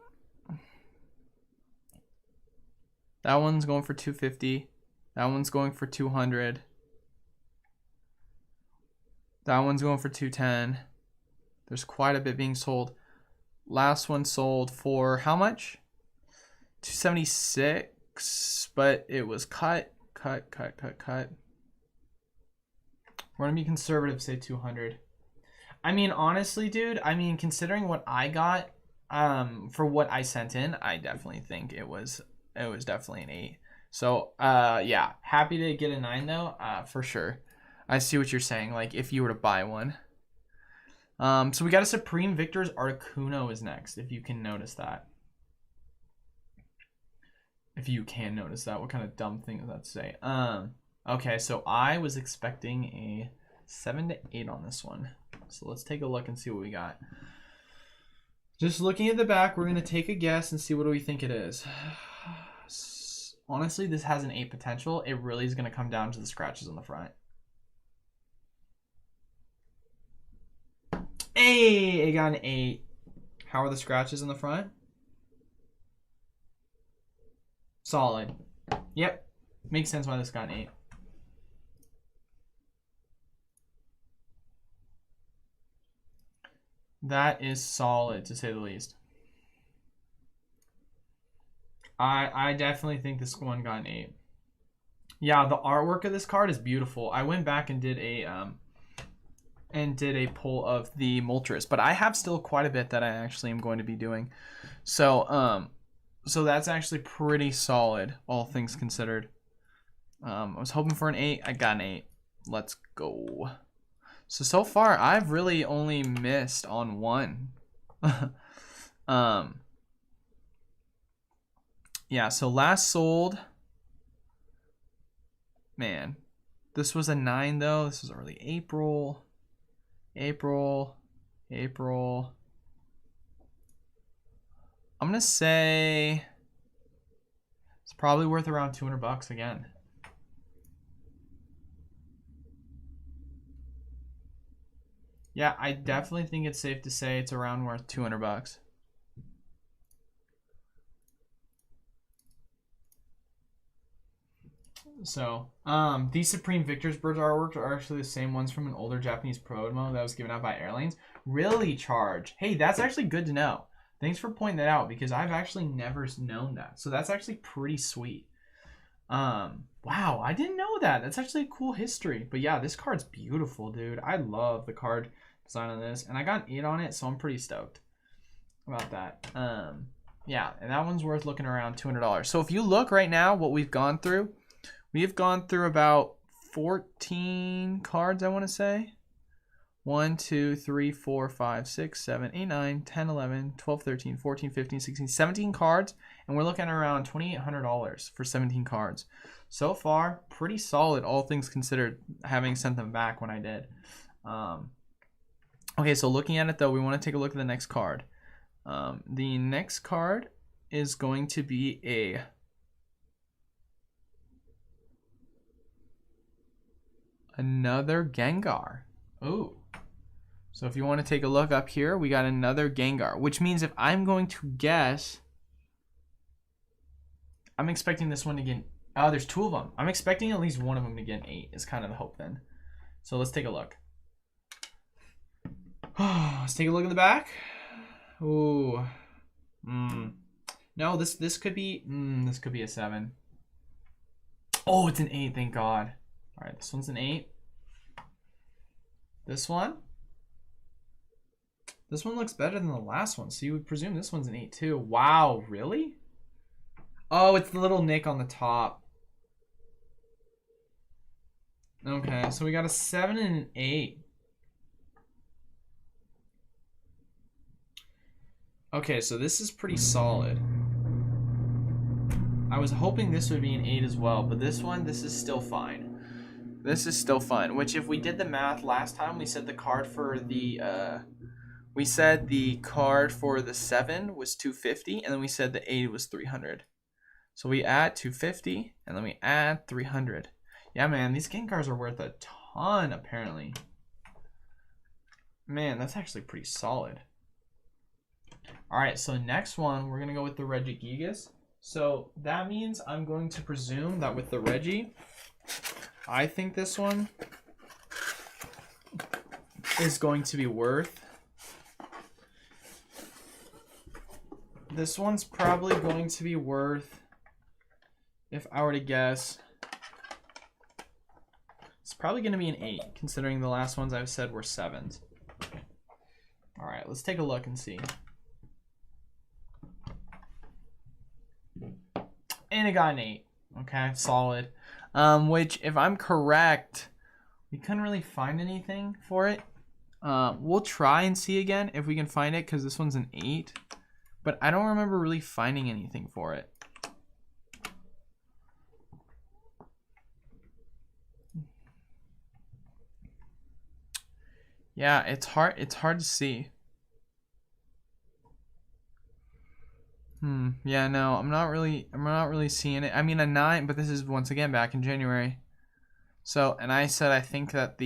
That one's going for 250. That one's going for 200. That one's going for 210. There's quite a bit being sold. Last one sold for how much? 276, but it was cut. We're gonna be conservative, say 200. I mean, honestly, dude, I mean, considering what I got, for what I sent in, I definitely think it was definitely an 8. So, yeah, happy to get a 9 though, for sure. I see what you're saying, like if you were to buy one. So we got a Supreme Victor's Articuno is next, if you can notice that. If you can notice that, what kind of dumb thing is that to say? Okay, so I was expecting a 7 to 8 on this one. So let's take a look and see what we got. Just looking at the back, we're gonna take a guess and see what do we think it is. Honestly, this has an 8 potential. It really is gonna come down to the scratches on the front. Hey, it got an 8. How are the scratches in the front? Solid. Yep. Makes sense why this got an 8. That is solid, to say the least. I definitely think this one got an 8. Yeah, the artwork of this card is beautiful. I went back and did a pull of the Moltres, but I have still quite a bit that I actually am going to be doing. So so that's actually pretty solid, all things considered. I was hoping for an 8. I got an 8. Let's go. So far, I've really only missed on one. Yeah, so last sold. Man, this was a 9 though. This was early April. April. I'm gonna say it's probably worth around $200 again. Yeah, I definitely think it's safe to say it's around worth $200. So, these Supreme Victor's Birds artworks are actually the same ones from an older Japanese promo that was given out by Airlines. Really, Charge? Hey, that's actually good to know. Thanks for pointing that out because I've actually never known that. So that's actually pretty sweet. Wow, I didn't know that. That's actually a cool history. But yeah, this card's beautiful, dude. I love the card design on this. And I got an 8 on it, so I'm pretty stoked about that. Yeah, and that one's worth looking around $200. So if you look right now, what we've gone through, we have gone through about 14 cards, I want to say. 1, 2, 3, 4, 5, 6, 7, 8, 9, 10, 11, 12, 13, 14, 15, 16, 17 cards. And we're looking at around $2,800 for 17 cards. So far, pretty solid, all things considered, having sent them back when I did. Okay, so looking at it, though, we want to take a look at the next card. The next card is going to be another Gengar. Ooh. So if you want to take a look up here, we got another Gengar, which means if I'm going to guess, I'm expecting this one to get, oh, there's 2 of them. I'm expecting at least one of them to get an 8 is kind of the hope then. So let's take a look. Let's take a look at the back. Ooh. No, this could be a 7. Oh, it's an 8, thank God. All right, this one's an 8. This one looks better than the last one, so you would presume this one's an 8 too. Wow, really? Oh, it's the little nick on the top. Okay, so we got a 7 and an 8. Okay, so this is pretty solid. I was hoping this would be an 8 as well, but this is still fine. This is still fine, which if we did the math last time, we said the card for the we said the card for the 7 was 250, and then we said the 8 was 300. So we add 250, and then we add 300. Yeah, man, these Gengars are worth a ton, apparently. Man, that's actually pretty solid. Alright, so next one, we're going to go with the Regigigas. So that means I'm going to presume that with the Regi, I think this one is going to be worth... This one's probably going to be worth, if I were to guess, it's probably going to be an 8, considering the last ones I've said were 7s. Alright, let's take a look and see. And it got an 8. Okay, solid. Which, if I'm correct, we couldn't really find anything for it. We'll try and see again if we can find it, because this one's an 8. But I don't remember really finding anything for it. Yeah, it's hard to see. Yeah, no, I'm not really seeing it. I mean, a 9, but this is once again back in January. So, and I said I think that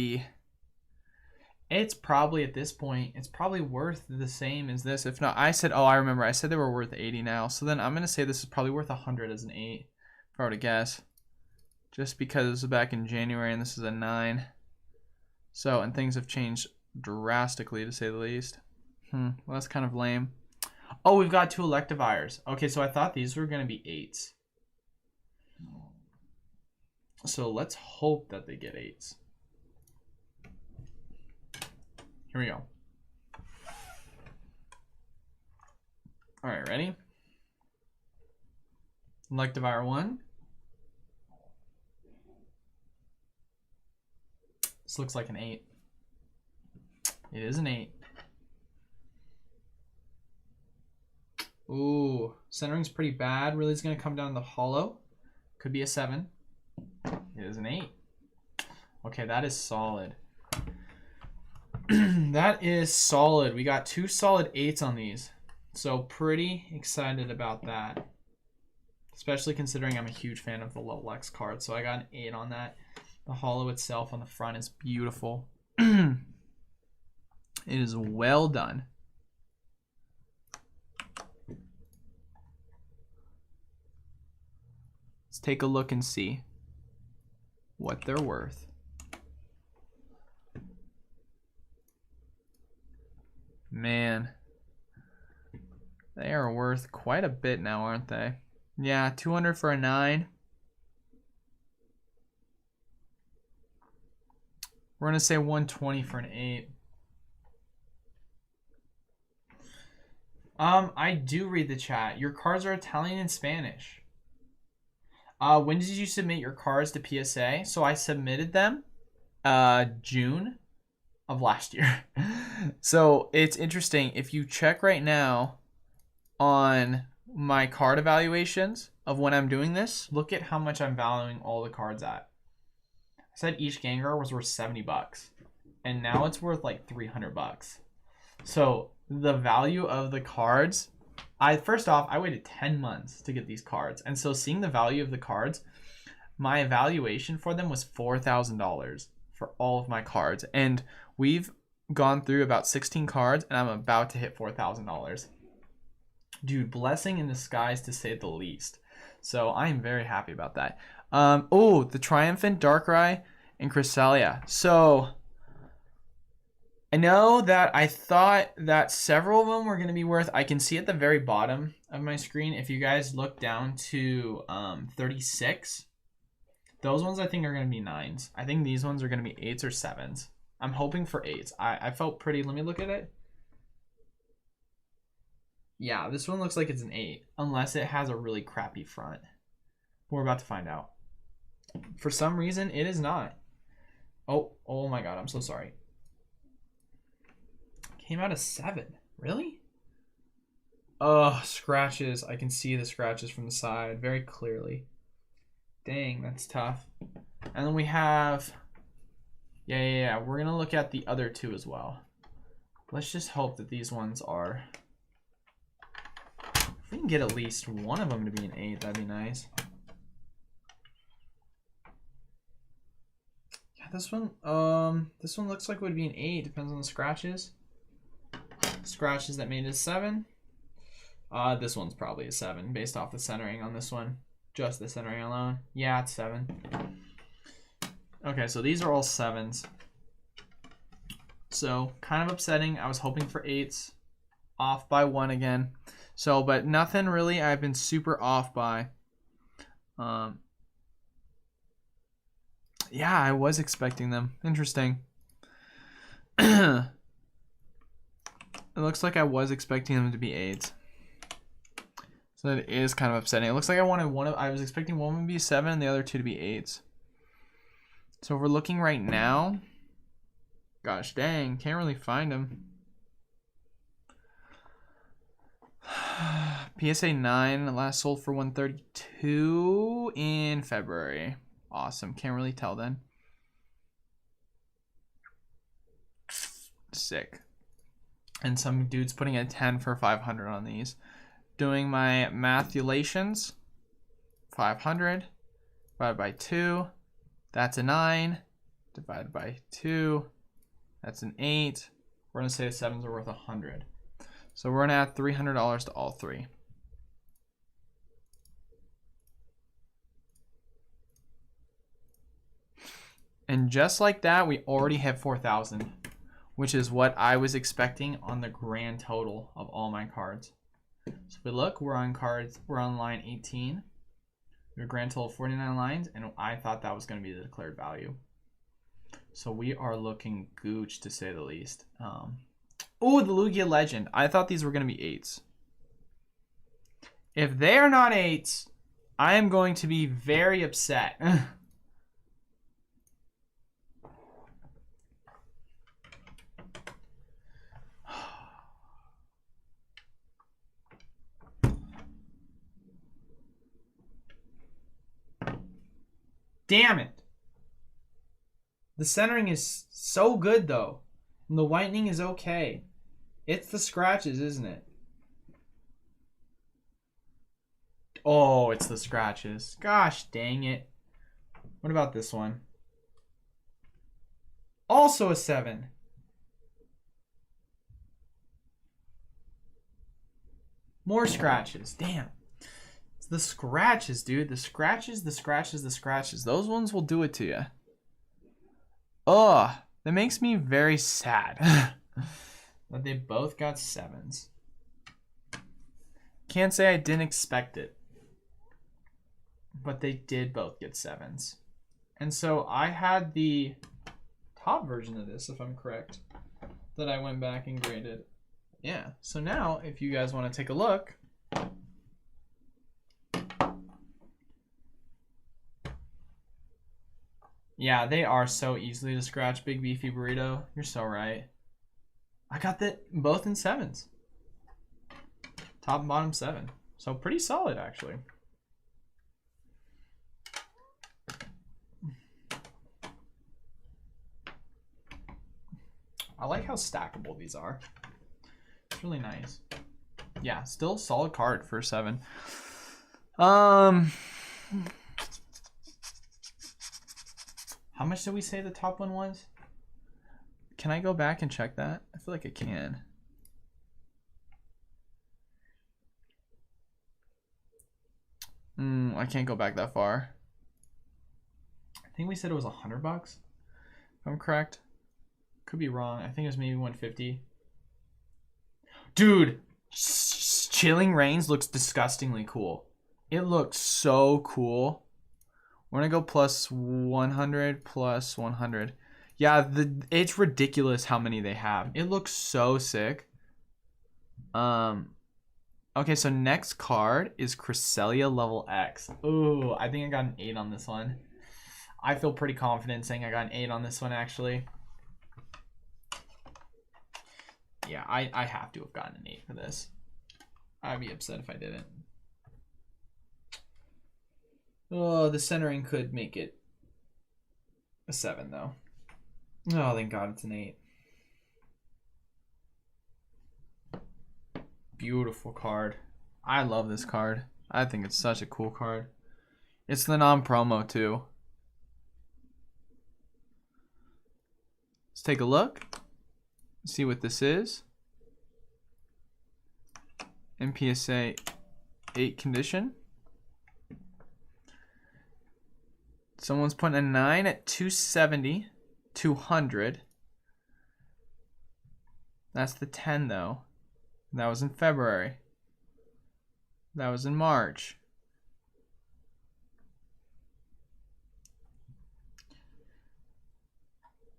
it's probably at this point, it's probably worth the same as this. If not, I said, oh, I remember, I said they were worth 80 now. So then I'm going to say this is probably worth 100 as an 8, if I were to guess. Just because this is back in January and this is a 9. So, and things have changed drastically, to say the least. Well, that's kind of lame. Oh, we've got 2 Electivires. Okay, so I thought these were going to be 8s. So let's hope that they get 8s. Here we go. All right, ready? Electivire 1. This looks like an 8. It is an 8. Ooh, centering's pretty bad. Really is going to come down to the Holo. Could be a 7. It is an 8. Okay, that is solid. That is solid. We got 2 solid 8s on these. So pretty excited about that. Especially considering I'm a huge fan of the Level X card. So I got an 8 on that. The Holo itself on the front is beautiful. It is well done. Let's take a look and see what they're worth. Man, they are worth quite a bit now, aren't they? Yeah, 200 for a 9. We're going to say 120 for an 8. I do read the chat. Your cards are Italian and Spanish. When did you submit your cards to PSA? So I submitted them June of last year. So it's interesting. If you check right now on my card evaluations of when I'm doing this, look at how much I'm valuing all the cards at. I said each Gengar was worth $70, and now it's worth like $300. So the value of the cards, first off, I waited 10 months to get these cards. And so seeing the value of the cards, my evaluation for them was $4,000 for all of my cards. And we've gone through about 16 cards, and I'm about to hit $4,000. Dude, blessing in disguise, to say the least. So I am very happy about that. Oh, the Triumphant, Darkrai, and Cresselia. So I know that I thought that several of them were going to be worth, I can see at the very bottom of my screen, if you guys look down to 36, Those ones I think are going to be 9s. I think these ones are going to be 8s or 7s. I'm hoping for 8s. I felt pretty. Let me look at it. Yeah, this one looks like it's an 8. Unless it has a really crappy front. We're about to find out. For some reason, it is not. Oh my god, I'm so sorry. Came out a 7. Really? Oh, scratches. I can see the scratches from the side very clearly. Dang, that's tough. And then we have... Yeah. We're going to look at the other 2 as well. Let's just hope that these ones are... If we can get at least one of them to be an 8, that'd be nice. Yeah, this one looks like it would be an 8. Depends on the scratches. Scratches that made it a 7. This one's probably a 7 based off the centering on this one. Just the centering alone. Yeah, it's 7. Okay, so these are all 7s. So, kind of upsetting. I was hoping for 8s. Off by 1 again. So, but nothing really I've been super off by. Yeah, I was expecting them. Interesting. It looks like I was expecting them to be 8s. So it is kind of upsetting. It looks like I was expecting one to be 7 and the other 2 to be 8s. So if we're looking right now, gosh dang, can't really find them. PSA 9 last sold for 132 in February. Awesome. Can't really tell then. Sick. And some dude's putting a 10 for 500 on these. Doing my mathulations. 500 divided by 2. That's a 9. Divided by 2. That's an 8. We're going to say the 7s are worth 100. So we're going to add $300 to all 3. And just like that, we already have 4,000, which is what I was expecting on the grand total of all my cards. So if we look, we're on line 18. We have a grand total of 49 lines, and I thought that was going to be the declared value. So we are looking gooch, to say the least. Oh, the Lugia Legend. I thought these were going to be 8s. If they are not 8s, I am going to be very upset. Damn it. The centering is so good, though. And the whitening is okay. It's the scratches, isn't it? Oh, it's the scratches. Gosh dang it. What about this one? Also a 7. More scratches. Damn. It's the scratches, dude. The scratches, the scratches, the scratches. Those ones will do it to you. Ugh. That makes me very sad. That they both got 7s. Can't say I didn't expect it. But they did both get 7s. And so I had the top version of this, if I'm correct, that I went back and graded. Yeah. So now, if you guys want to take a look. Yeah, they are so easily to scratch, Big Beefy Burrito. You're so right. I got that both in 7s. Top and bottom 7. So pretty solid, actually. I like how stackable these are. It's really nice. Yeah, still solid card for 7. How much did we say the top one was? Can I go back and check that? I feel like I can. I can't go back that far. I think we said it was $100 bucks. If I'm correct. Could be wrong. I think it was maybe 150. Dude, Chilling Reigns looks disgustingly cool. It looks so cool. We're gonna go plus 100, plus 100. Yeah, it's ridiculous how many they have. It looks so sick. Okay, so next card is Cresselia Level X. Ooh, I think I got an 8 on this one. I feel pretty confident saying I got an 8 on this one, actually. Yeah, I have to have gotten an 8 for this. I'd be upset if I didn't. Oh, the centering could make it a 7, though. Oh, thank God it's an 8. Beautiful card. I love this card. I think it's such a cool card. It's the non-promo, too. Let's take a look. See what this is. In PSA 8 condition. Someone's putting a 9 at 270, 200. That's the 10 though. That was in February. That was in March.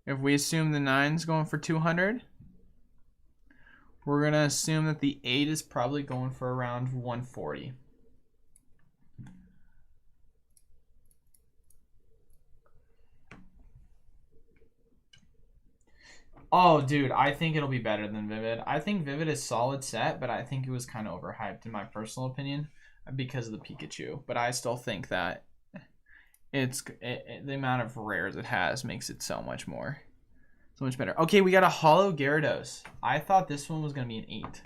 If we assume the 9's going for 200, we're going to assume that the 8 is probably going for around 140. Oh, dude, I think it'll be better than Vivid. I think Vivid is solid set, but I think it was kind of overhyped in my personal opinion because of the Pikachu. But I still think that the amount of rares it has makes it so much better. Okay, we got a Holo Gyarados. I thought this one was going to be an 8.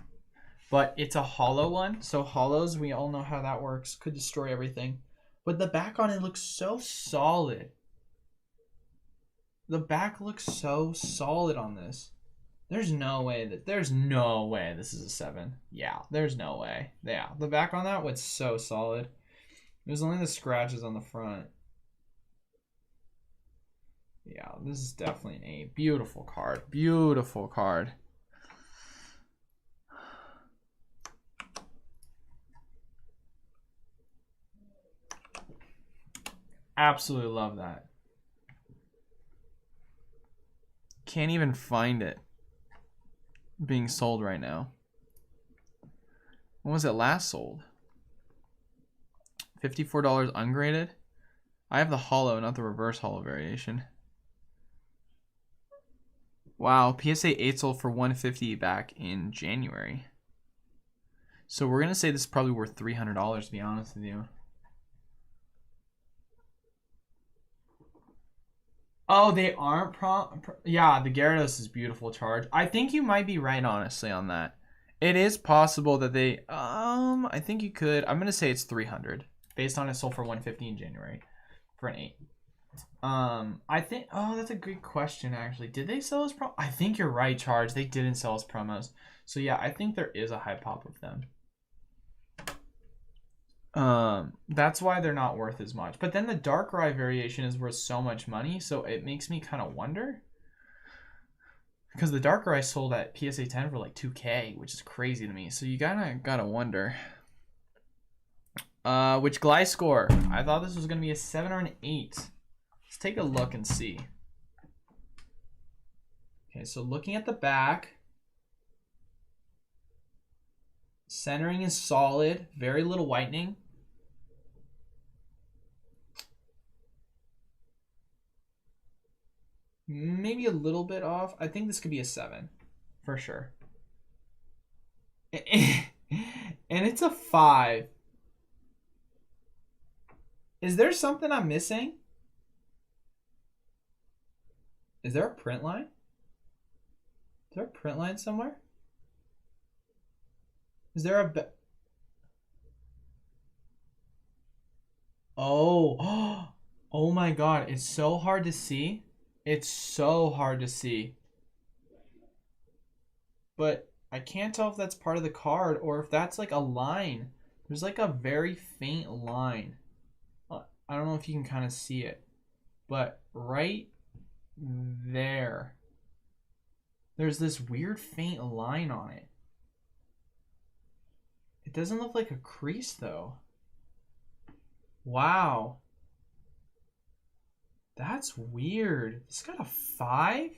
But it's a Holo one. So Holos, we all know how that works. Could destroy everything. But the back on it looks so solid. The back looks so solid on this. There's no way this is a 7. Yeah, there's no way. Yeah, the back on that was so solid. There's only the scratches on the front. Yeah, this is definitely an 8. Beautiful card. Beautiful card. Absolutely love that. Can't even find it being sold right now. When was it last sold? $54 ungraded? I have the Holo, not the reverse Holo variation. Wow, PSA 8 sold for $150 back in January. So we're going to say this is probably worth $300 to be honest with you. Oh, they aren't yeah, the Gyarados is beautiful charge. I think you might be right, honestly, on that. It is possible that they, I think you could. I'm going to say it's 300 based on it sold for 150 in January for an 8. I think, oh, that's a good question, actually. Did they sell as promos? I think you're right, Charge. They didn't sell as promos. So, yeah, I think there is a high pop of them. That's why they're not worth as much. But then the Darkrai variation is worth so much money, so it makes me kind of wonder. Because the Darkrai sold at PSA 10 for like 2K, which is crazy to me. So you gotta wonder. Which Gliscor? I thought this was gonna be a 7 or an 8. Let's take a look and see. Okay, so looking at the back. Centering is solid. Very little whitening. Maybe a little bit off. I think this could be a 7. For sure. And it's a 5. Is there something I'm missing? Is there a print line? Is there a print line somewhere? Is there a... Oh. Oh my god. It's so hard to see. It's so hard to see. But I can't tell if that's part of the card or if that's like a line. There's like a very faint line. I don't know if you can kind of see it. But right there. There's this weird faint line on it. It doesn't look like a crease though. Wow. That's weird. This got a 5?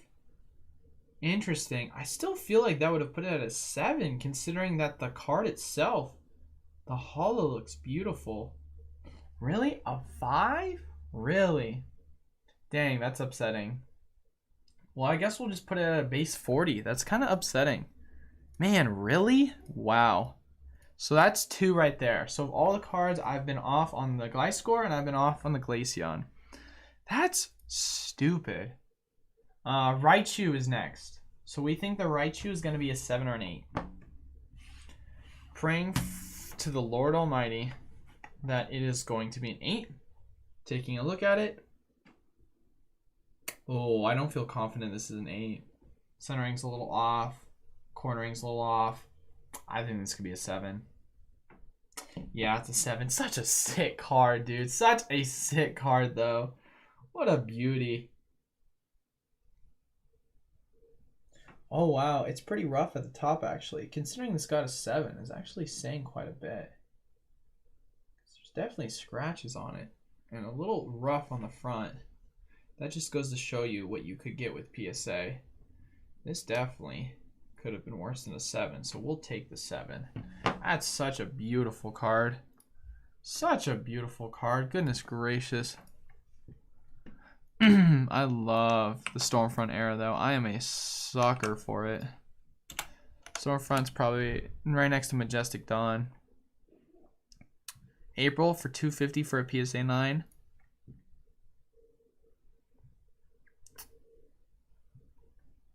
Interesting. I still feel like that would have put it at a 7, considering that the card itself, the holo, looks beautiful. Really? A 5? Really? Dang, that's upsetting. Well, I guess we'll just put it at a base 40. That's kind of upsetting. Man, really? Wow. So that's 2 right there. So of all the cards, I've been off on the Gliscor and I've been off on the Glaceon. That's stupid. Raichu is next. So we think the Raichu is going to be a 7 or an 8. Praying to the Lord Almighty that it is going to be an 8. Taking a look at it. Oh, I don't feel confident this is an 8. Centering's a little off. Cornering's a little off. I think this could be a 7. Yeah, it's a 7. Such a sick card, dude. Such a sick card, though. What a beauty. Oh, wow. It's pretty rough at the top, actually. Considering this got a 7, it's actually saying quite a bit. There's definitely scratches on it. And a little rough on the front. That just goes to show you what you could get with PSA. This definitely could have been worse than a 7, so we'll take the 7. That's such a beautiful card. Such a beautiful card. Goodness gracious. I love the Stormfront era, though. I am a sucker for it. Stormfront's probably right next to Majestic Dawn. April for $250 for a PSA 9.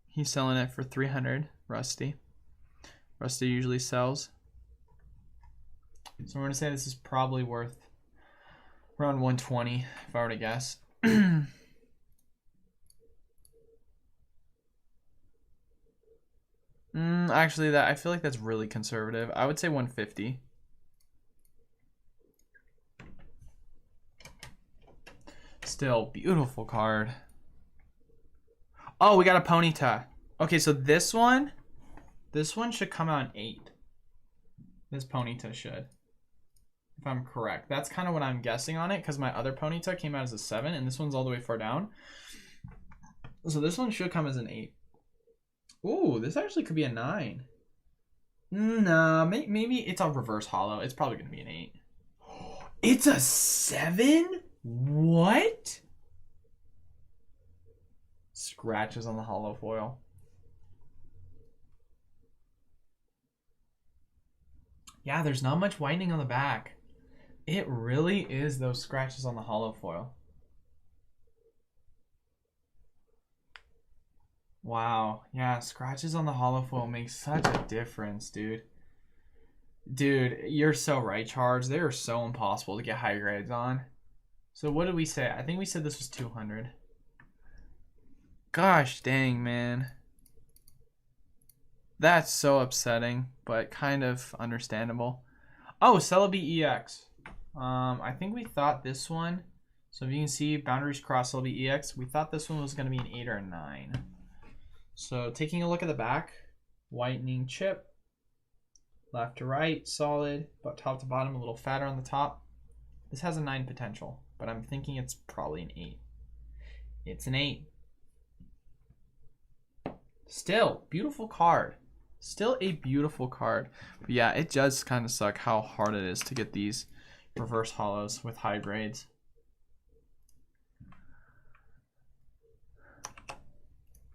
He's selling it for $300. Rusty. Rusty usually sells. So we're going to say this is probably worth around $120 if I were to guess. Actually, I feel like that's really conservative. I would say $150. Still, beautiful card. Oh, we got a Ponyta. Okay, so this one should come out an 8. This Ponyta should, if I'm correct. That's kind of what I'm guessing on it, because my other Ponyta came out as a 7, and this one's all the way far down. So this one should come as an 8. Ooh, this actually could be a 9. Nah, maybe it's a reverse holo. It's probably going to be an 8. It's a 7? What? Scratches on the holo foil. Yeah, there's not much whitening on the back. It really is those scratches on the holo foil. Wow. Yeah, scratches on the holo foil make such a difference, dude. Dude, you're so right, Charge. They are so impossible to get high grades on. So what did we say? I think we said this was 200. Gosh dang, man. That's so upsetting, but kind of understandable. Oh, Celebi EX. I think we thought this one. So if you can see, Boundaries Cross Celebi EX. We thought this one was going to be an 8 or a 9. So taking a look at the back, whitening chip, left to right, solid, but top to bottom, a little fatter on the top. This has a 9 potential, but I'm thinking it's probably an 8. It's an 8. Still, beautiful card. Still a beautiful card. But yeah, it does kind of suck how hard it is to get these reverse holos with high grades.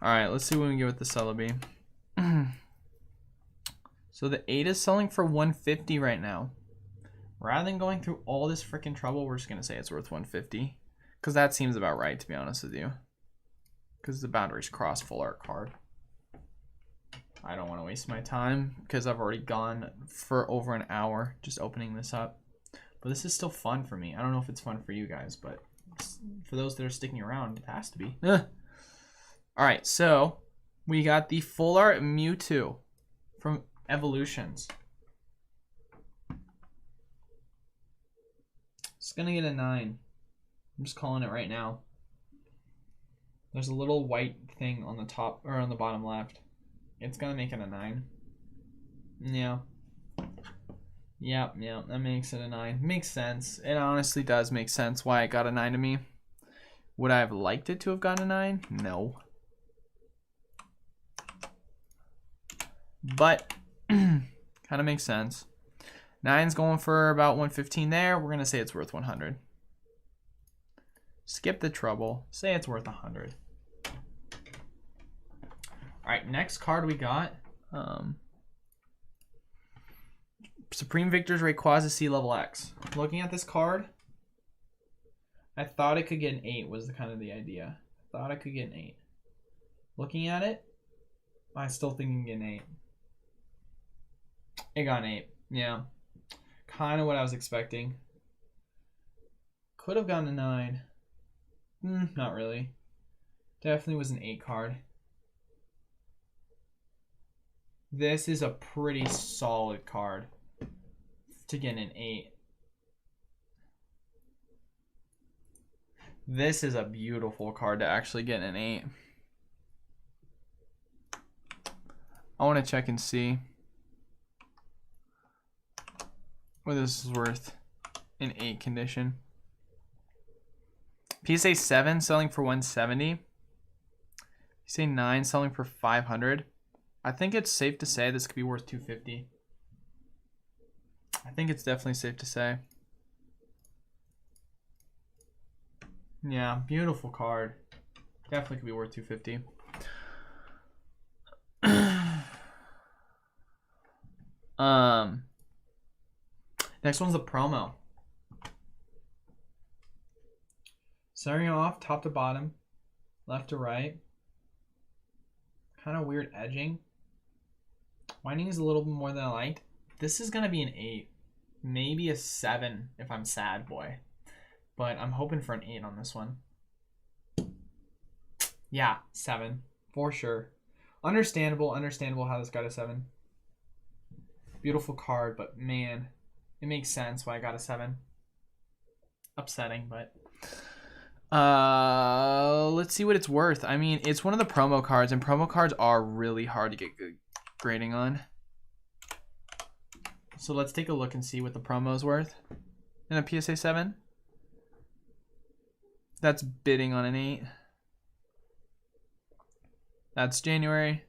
Alright, let's see what we get with the Celebi. So the 8 is selling for $150 right now. Rather than going through all this freaking trouble, we're just going to say it's worth $150. Because that seems about right, to be honest with you. Because the Boundaries Cross full art card. I don't want to waste my time because I've already gone for over an hour just opening this up. But this is still fun for me. I don't know if it's fun for you guys, but for those that are sticking around, it has to be. Alright, so we got the full art Mewtwo from Evolutions. It's going to get a 9. I'm just calling it right now. There's a little white thing on the top or on the bottom left. It's gonna make it a 9. Yeah. Yeah, that makes it a 9. Makes sense. It honestly does make sense why it got a 9 to me. Would I have liked it to have gone a 9? No. But kind of makes sense. 9's going for about 115 there. We're going to say it's worth 100. Skip the trouble. Say it's worth 100. All right, next card we got. Supreme Victor's Rayquaza Level X. Looking at this card, I thought it could get an 8 was kind of the idea. I thought I could get an 8. Looking at it, I still think it can get an 8. It got an 8. Yeah. Kind of what I was expecting. Could have gotten a 9. Not really. Definitely was an 8 card. This is a pretty solid card to get an 8. This is a beautiful card to actually get an 8. I want to check and see what this is worth in 8 condition. PSA 7 selling for 170. PSA 9 selling for 500. I think it's safe to say this could be worth 250. I think it's definitely safe to say. Yeah, beautiful card. Definitely could be worth 250. Next one's the promo. Starting off top to bottom, left to right. Kind of weird edging. Winding is a little bit more than I liked. This is going to be an 8. Maybe a 7 if I'm sad boy. But I'm hoping for an 8 on this one. Yeah, 7. For sure. Understandable how this got a 7. Beautiful card, but man, it makes sense why I got a 7. Upsetting, but... let's see what it's worth. I mean, it's one of the promo cards, and promo cards are really hard to get good grading on. So let's take a look and see what the promo is worth in a PSA 7. That's bidding on an 8. That's January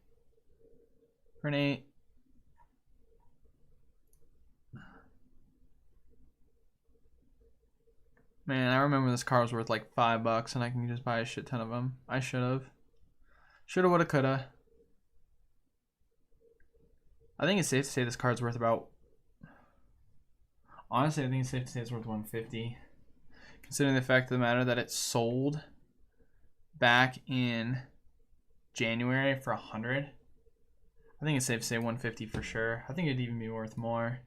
for an 8. Man, I remember this car was worth like $5 and I can just buy a shit ton of them. I should have. Shoulda, woulda, coulda. I think it's safe to say this card's worth about... Honestly, I think it's safe to say it's worth 150. Considering the fact of the matter that it sold back in January for 100. I think it's safe to say 150 for sure. I think it'd even be worth more,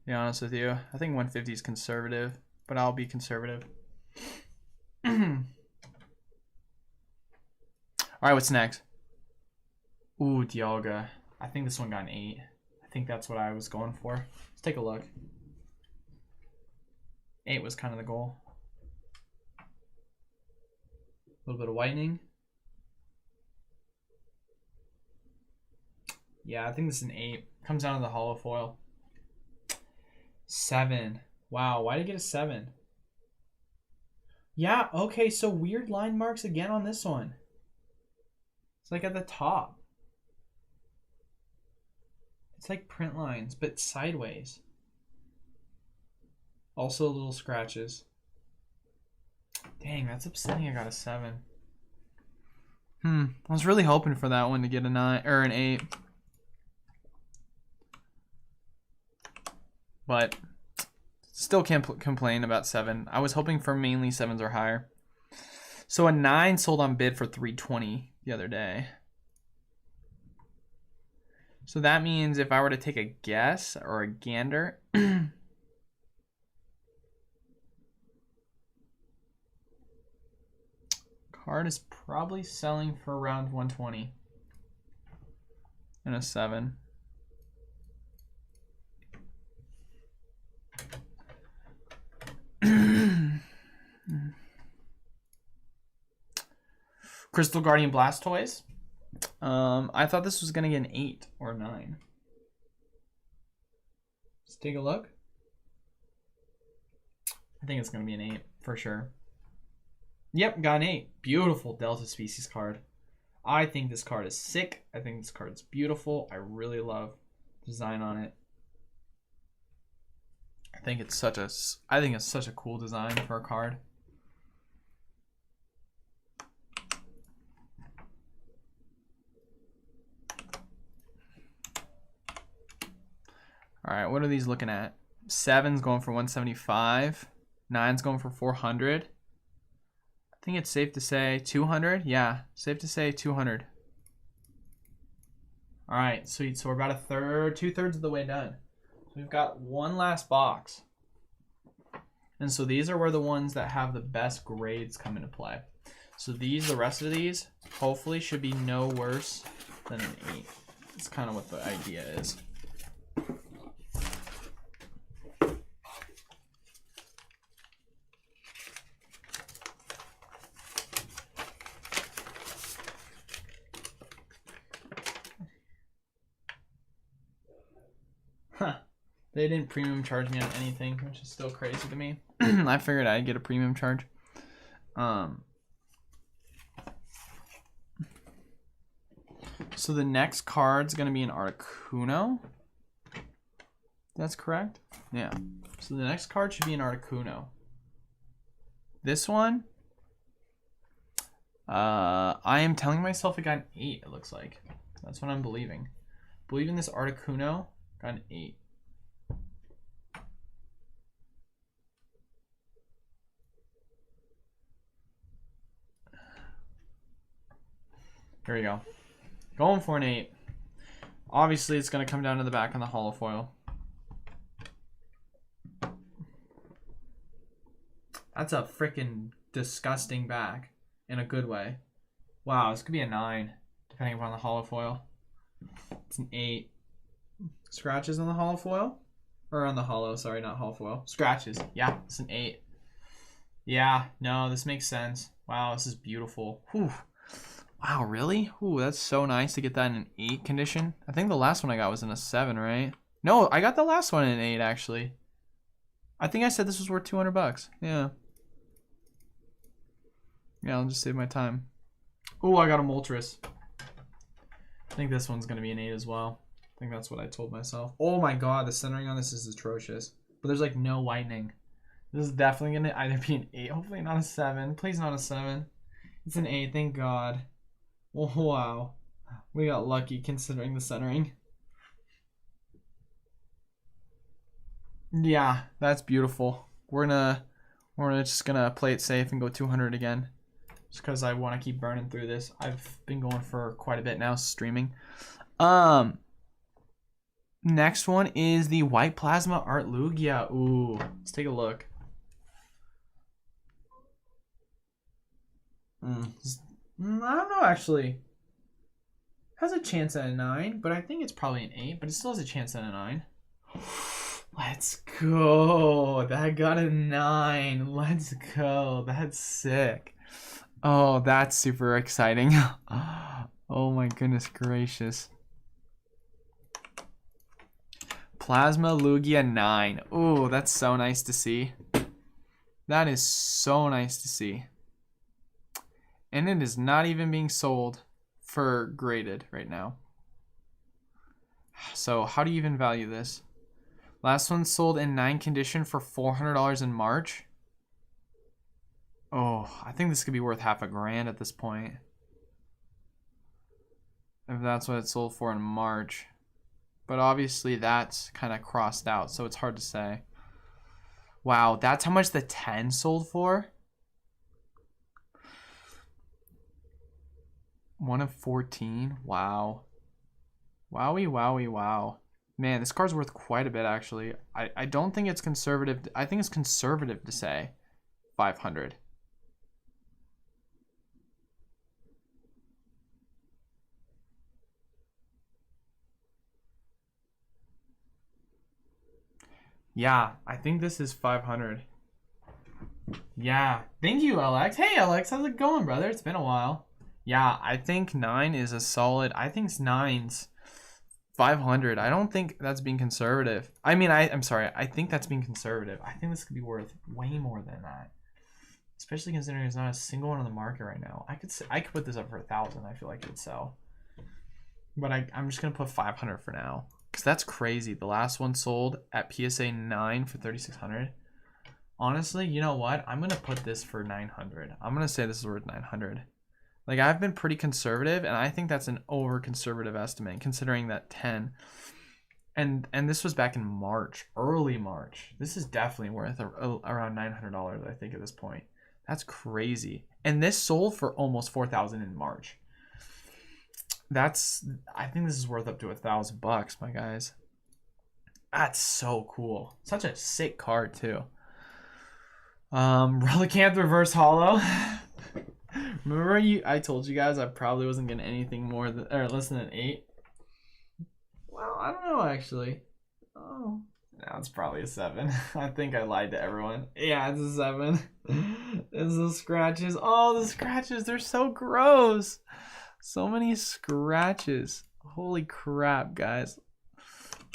to be honest with you. I think 150 is conservative, but I'll be conservative. Alright, what's next? Ooh, Dialga. I think this one got an 8. I think that's what I was going for. Let's take a look. 8 was kind of the goal. A little bit of whitening. Yeah, I think this is an 8. Comes down to the holo foil. 7. Wow, why did I get a 7? Yeah, okay, so weird line marks again on this one. It's like at the top. It's like print lines, but sideways. Also little scratches. Dang, that's upsetting. I got a 7. I was really hoping for that one to get a 9 or an 8. But still can't complain about 7. I was hoping for mainly 7s or higher. So a 9 sold on bid for $320 the other day. So that means if I were to take a guess or a gander, card is probably selling for around 120 and a 7. Crystal Guardian Blastoise. I thought this was gonna get an 8 or 9. Let's take a look. I think it's gonna be an 8 for sure. Yep, got an 8. Beautiful Delta Species card. I think this card is sick. I think this card is beautiful. I really love the design on it. I think it's such a cool design for a card. All right, what are these looking at? 7's going for 175. 9's going for 400. I think it's safe to say 200. Yeah, safe to say 200. All right, sweet. So we're about a third, 2/3 of the way done. So we've got one last box. And so these are where the ones that have the best grades come into play. So these, the rest of these, hopefully should be no worse than an 8. That's kind of what the idea is. Huh. They didn't premium charge me on anything, which is still crazy to me. I figured I'd get a premium charge. So the next card's going to be an Articuno. That's correct? Yeah. So the next card should be an Articuno. This one, I am telling myself it got an 8, it looks like. That's what I'm believing. Believing this Articuno got an 8. Here we go. Going for an 8. Obviously, it's going to come down to the back on the holo foil. That's a freaking disgusting back in a good way. Wow, this could be a 9, depending upon the holo foil. It's an 8. Scratches on the holo foil? Or on the holo, sorry, not holo foil. Scratches. Yeah, it's an 8. Yeah, no, this makes sense. Wow, this is beautiful. Whew. Wow, really? Ooh, that's so nice to get that in an 8 condition. I think the last one I got was in a 7, right? No, I got the last one in an 8, actually. I think I said this was worth 200 bucks. Yeah. Yeah, I'll just save my time. Ooh, I got a Moltres. I think this one's going to be an 8 as well. I think that's what I told myself. Oh my god, the centering on this is atrocious. But there's like no whitening. This is definitely going to either be an 8. Hopefully not a 7. Please not a 7. It's an 8, thank god. Oh, wow. We got lucky considering the centering. Yeah, that's beautiful. We're just gonna play it safe and go 200 again. Just because I want to keep burning through this. I've been going for quite a bit now streaming. Next one is the White Plasma Art Lugia. Ooh, let's take a look. I don't know, actually. Has a chance at a 9, but I think it's probably an 8, but it still has a chance at a 9. Let's go. That got a 9. Let's go. That's sick. Oh, that's super exciting. Oh my goodness gracious. Plasma Lugia 9. Ooh, that's so nice to see. That is so nice to see. And it is not even being sold for graded right now. So how do you even value this? Last one sold in 9 condition for $400 in March. Oh, I think this could be worth half a grand at this point. If that's what it sold for in March. But obviously that's kind of crossed out, so it's hard to say. Wow, that's how much the 10 sold for? 1 of 14. Wow. Wowie, wowie, wow. Man, this card's worth quite a bit, actually. I don't think it's conservative. I think it's conservative to say 500. Yeah, I think this is 500. Yeah. Thank you, LX. Hey, LX. How's it going, brother? It's been a while. Yeah, I think 9 is a solid. I think 9's 500. I don't think that's being conservative. I mean, I'm sorry. I think that's being conservative. I think this could be worth way more than that. Especially considering there's not a single one on the market right now. I could put this up for 1,000. I feel like it would sell. But I'm just gonna put 500 for now. Because that's crazy. The last one sold at PSA 9 for 3,600. Honestly, you know what? I'm going to put this for 900. I'm going to say this is worth 900. Like, I've been pretty conservative, and I think that's an over-conservative estimate, considering that 10. And this was back in March, early March. This is definitely worth around $900, I think, at this point. That's crazy. And this sold for almost 4,000 in March. I think this is worth up to $1,000, my guys. That's so cool. Such a sick card too. Relicanth reverse holo. Remember I told you guys I probably wasn't getting anything more than or less than an 8. Well, I don't know actually. Oh, now it's probably a 7. I think I lied to everyone. Yeah, it's a 7. It's the scratches. Oh, the scratches, they're so gross. So many scratches. Holy crap, guys.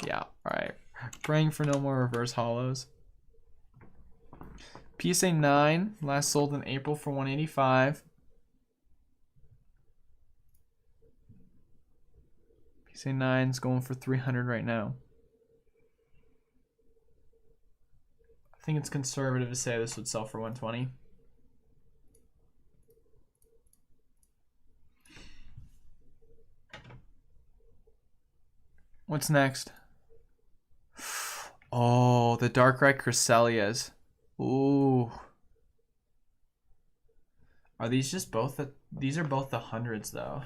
Yeah, alright. Praying for no more reverse holos. PSA 9, last sold in April for 185. PSA 9 is going for 300 right now. I think it's conservative to say this would sell for 120. What's next? Oh, the Dark Red Cresselias. Ooh. Are these just both the... These are both the hundreds, though.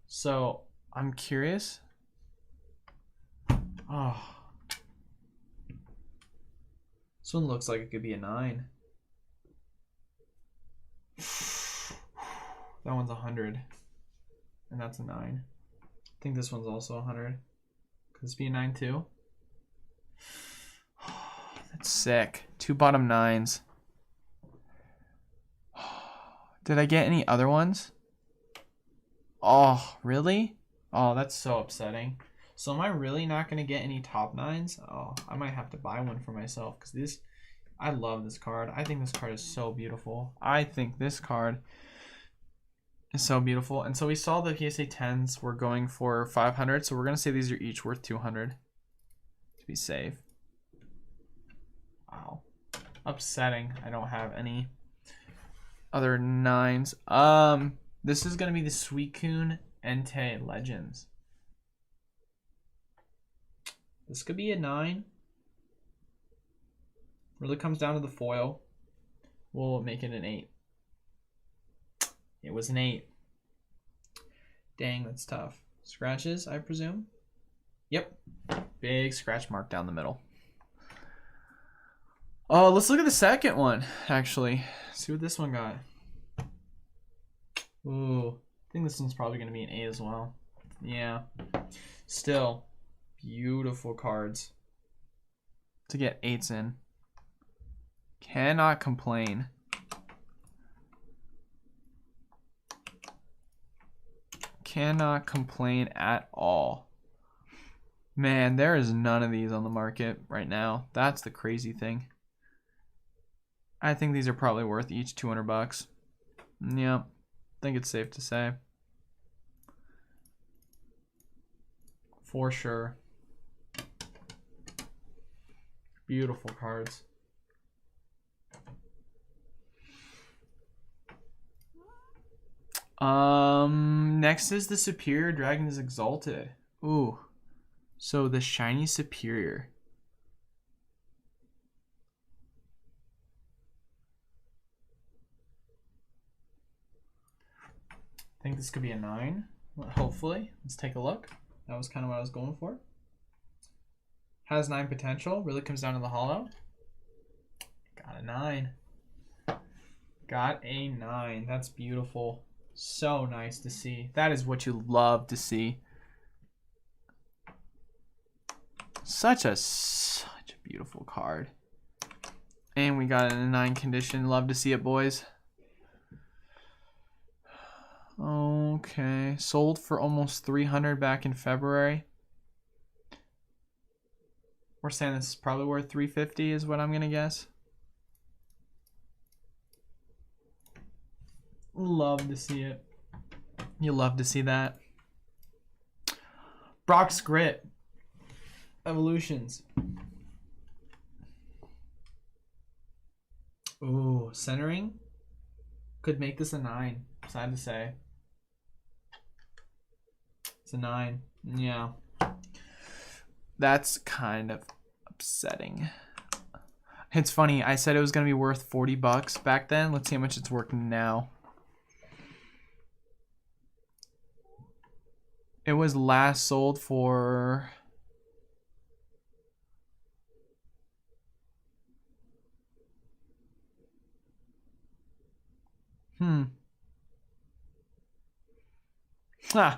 So, I'm curious. Oh. This one looks like it could be a 9. That one's 100. And that's a 9. I think this one's also 100. Could this be a 9 too? That's sick. 2 bottom 9s. Did I get any other ones? Oh, really? Oh, that's so upsetting. So am I really not going to get any top 9s? Oh, I might have to buy one for myself because I love this card. I think this card is so beautiful. I think this card is so beautiful. And so we saw the PSA 10s were going for 500. So we're going to say these are each worth 200 to be safe. Wow. Upsetting. I don't have any other 9s. This is going to be the Suicune Entei Legends. This could be a 9. Really comes down to the foil. We'll make it an 8. It was an 8. Dang, that's tough. Scratches, I presume? Yep. Big scratch mark down the middle. Oh, let's look at the second one, actually. See what this one got. Ooh, I think this one's probably going to be an 8 as well. Yeah. Still, beautiful cards to get 8s in. Cannot complain. Cannot complain at all. Man, there is none of these on the market right now. That's the crazy thing. I think these are probably worth each $200. Yep. I think it's safe to say. For sure. Beautiful cards. Next is the Superior Dragon is Exalted. Ooh. So the shiny Superior. I think this could be a 9. Hopefully. Let's take a look. That was kind of what I was going for. Has 9 potential. Really comes down to the holo. Got a 9. Got a 9. That's beautiful. So nice to see. That is what you love to see. Such a beautiful card. And we got it in a 9 condition. Love to see it, boys. Okay. Sold for almost 300 back in February. We're saying this is probably worth 350 is what I'm going to guess. Love to see it. You love to see that. Brock's Grit. Evolutions. Ooh, centering. Could make this a 9. Sad to say. It's a 9. Yeah. That's kind of upsetting. It's funny. I said it was going to be worth 40 bucks back then. Let's see how much it's worth now. It was last sold for... Huh.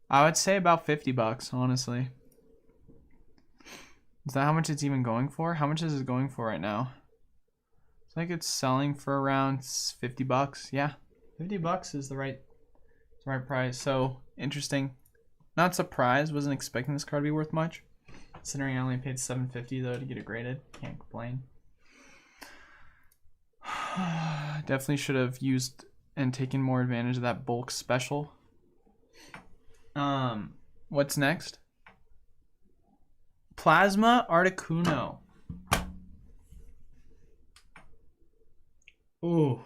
I would say about 50 bucks, honestly. Is that how much it's even going for? How much is it going for right now? It's like it's selling for around 50 bucks. Yeah, 50 bucks is the right price. So interesting. Not surprised. Wasn't expecting this card to be worth much. Considering I only paid $7.50 though to get it graded. Can't complain. Definitely should have used and taken more advantage of that bulk special. What's next? Plasma Articuno. Ooh.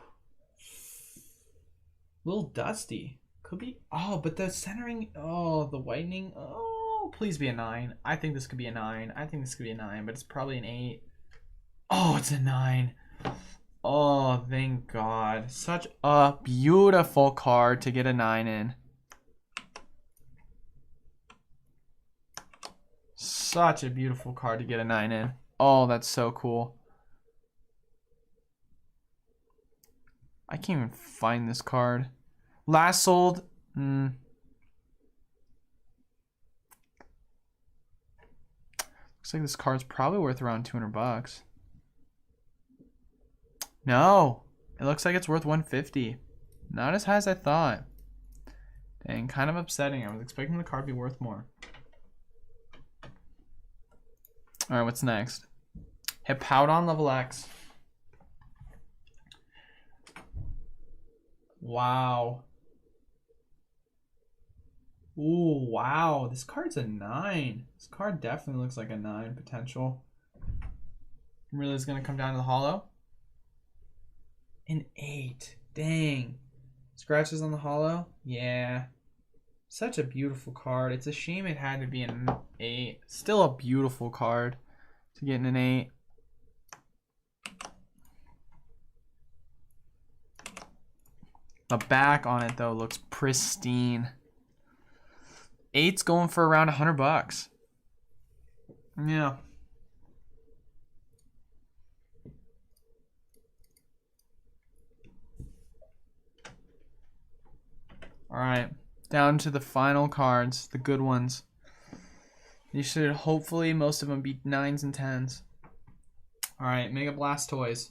A little dusty. Could be. Oh, but the centering. Oh, the whitening. Oh, please be a 9. I think this could be a 9. I think this could be a 9, but it's probably an 8. Oh, it's a 9. Oh, thank God. Such a beautiful card to get a 9 in. Such a beautiful card to get a 9 in. Oh, that's so cool. I can't even find this card. Last sold. Looks like this card's probably worth around 200 bucks. No, it looks like it's worth 150. Not as high as I thought. Dang, kind of upsetting. I was expecting the card to be worth more. All right, what's next? Hippowdon Level X. Wow. Ooh, wow. This card's a 9. This card definitely looks like a 9 potential. Really is going to come down to the holo? An 8. Dang. Scratches on the holo? Yeah. Such a beautiful card. It's a shame it had to be an 8. Still a beautiful card to get an 8. The back on it though looks pristine. 8's going for around 100 bucks. Yeah. All right, down to the final cards, the good ones. You should hopefully most of them be 9s and 10s. All right, Mega Blastoise.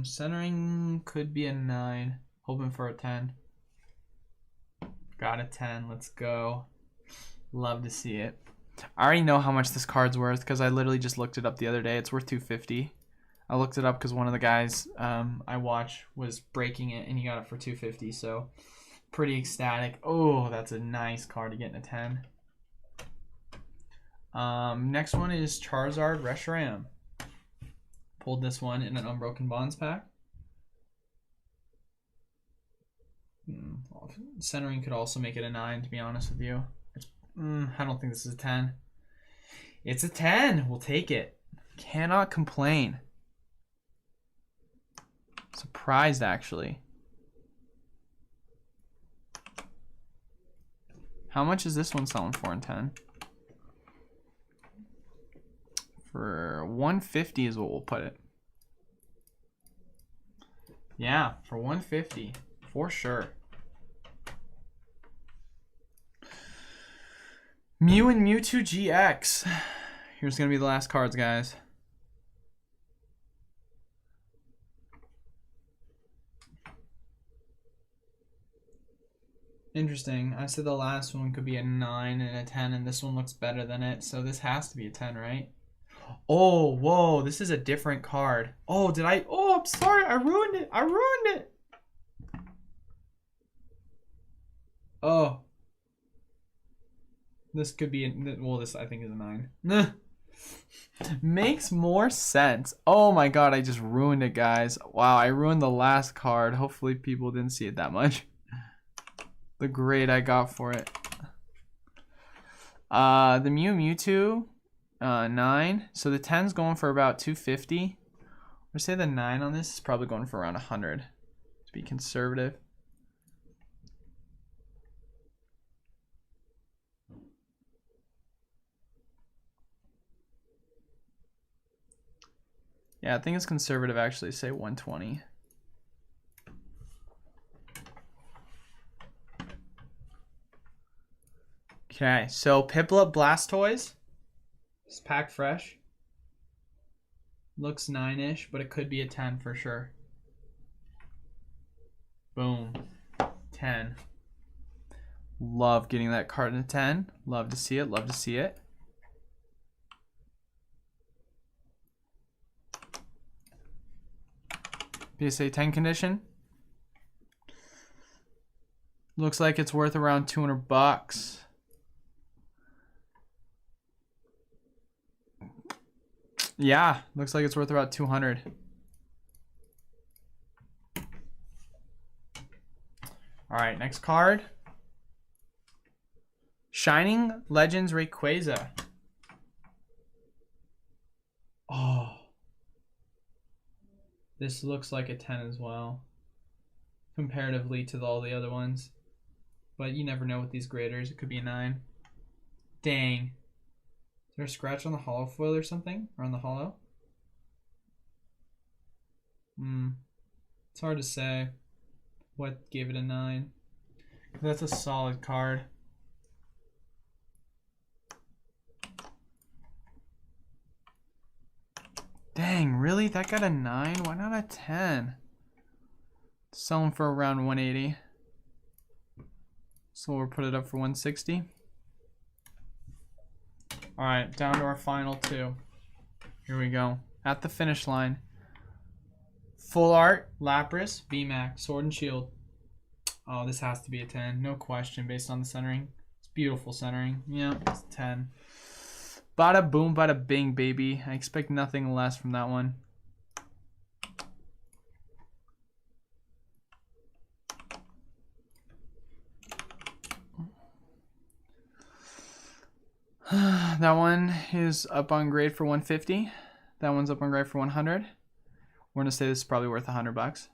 Centering could be a 9. Hoping for a 10. Got a 10. Let's go. Love to see it. I already know how much this card's worth because I literally just looked it up the other day. It's worth $250. I looked it up because one of the guys I watch was breaking it and he got it for $250. So pretty ecstatic. Oh, that's a nice card to get in a 10. Next one is Charizard Reshiram. Pulled this one in an Unbroken Bonds pack. Centering could also make it a 9, to be honest with you. I don't think this is a 10. It's a 10. We'll take it. Cannot complain. Surprised, actually. How much is this one selling for in 10? For 150 is what we'll put it. Yeah, for 150 for sure. Mew and Mewtwo GX. Here's gonna be the last cards, guys. Interesting. I said the last one could be a 9 and a 10, and this one looks better than it, so this has to be a 10, right? Oh, whoa, this is a different card. Oh, did I? Oh, I'm sorry. I ruined it. I ruined it. Oh. This could be, well, this I think is a 9. Makes more sense. Oh my god, I just ruined it, guys. Wow, I ruined the last card. Hopefully people didn't see it that much. The grade I got for it. The Mewtwo, 9. So the 10's going for about 250. Or say the 9 on this is probably going for around 100. To be conservative. Yeah, I think it's conservative actually, say 120. Okay, so Piplup Blastoise. It's packed fresh. Looks 9-ish, but it could be a 10 for sure. Boom. 10. Love getting that card in a 10. Love to see it, love to see it. PSA 10 condition. Looks like it's worth around 200 bucks. Yeah, looks like it's worth about 200. All right, next card. Shining Legends Rayquaza. Oh. This looks like a 10 as well, comparatively to all the other ones. But you never know with these graders. It could be a 9. Dang. Is there a scratch on the holo foil or something? Or on the holo? It's hard to say what gave it a 9. That's a solid card. Dang, really? That got a 9? Why not a 10? Sell them for around 180. So we'll put it up for 160. Alright, down to our final 2. Here we go. At the finish line. Full Art, Lapras, VMAX, Sword and Shield. Oh, this has to be a 10. No question based on the centering. It's beautiful centering. Yeah, it's a 10. Bada boom, bada bing, baby. I expect nothing less from that one. That one is up on grade for 150. That one's up on grade for 100. We're gonna say this is probably worth 100 bucks.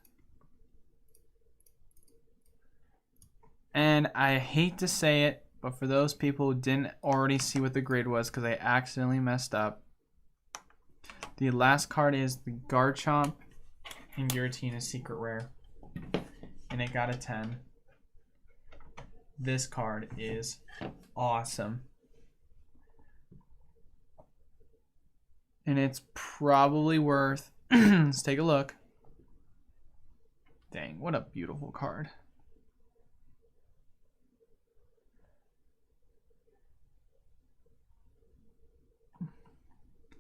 And I hate to say it, but for those people who didn't already see what the grade was because I accidentally messed up, the last card is the Garchomp and Giratina Secret Rare. And it got a 10. This card is awesome. And it's probably worth, let's take a look. Dang, what a beautiful card.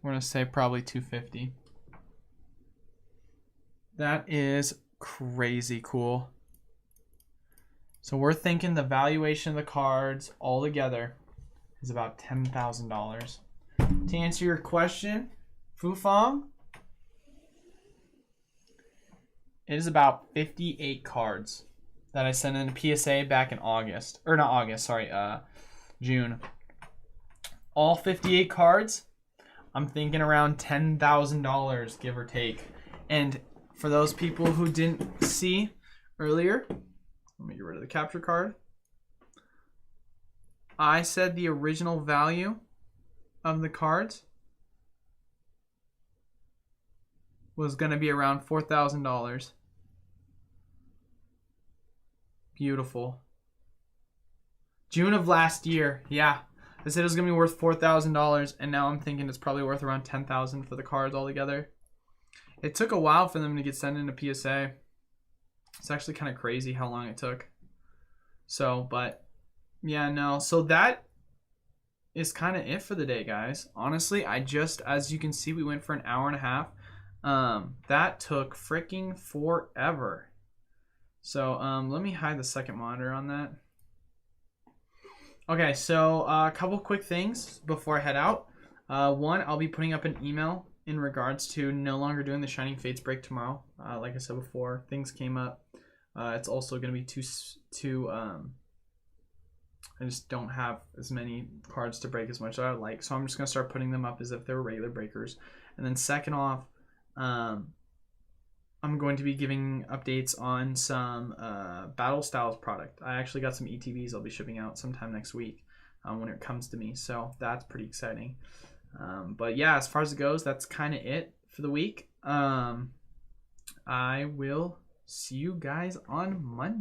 We're going to say probably 250. That is crazy cool. So we're thinking the valuation of the cards all together is about $10,000. To answer your question, Fufang, it is about 58 cards that I sent in a PSA back in August. Or not August, sorry, June. All 58 cards, I'm thinking around $10,000, give or take. And for those people who didn't see earlier, let me get rid of the capture card. I said the original value of the cards was going to be around $4,000. Beautiful. June of last year, yeah. I said it was going to be worth $4,000, and now I'm thinking it's probably worth around $10,000 for the cards altogether. It took a while for them to get sent into PSA. It's actually kind of crazy how long it took. So, but, yeah, no. So that is kind of it for the day, guys. Honestly, as you can see, we went for an hour and a half. That took freaking forever. So let me hide the second monitor on that. Okay, so a couple quick things before I head out. One, I'll be putting up an email in regards to no longer doing the Shining Fates break tomorrow. Like I said before, things came up. It's also going to be too I just don't have as many cards to break as much as I would like. So I'm just going to start putting them up as if they were regular breakers. And then second off, I'm going to be giving updates on some Battle Styles product. I actually got some ETBs I'll be shipping out sometime next week when it comes to me. So that's pretty exciting. But yeah, as far as it goes, that's kind of it for the week. I will see you guys on Monday.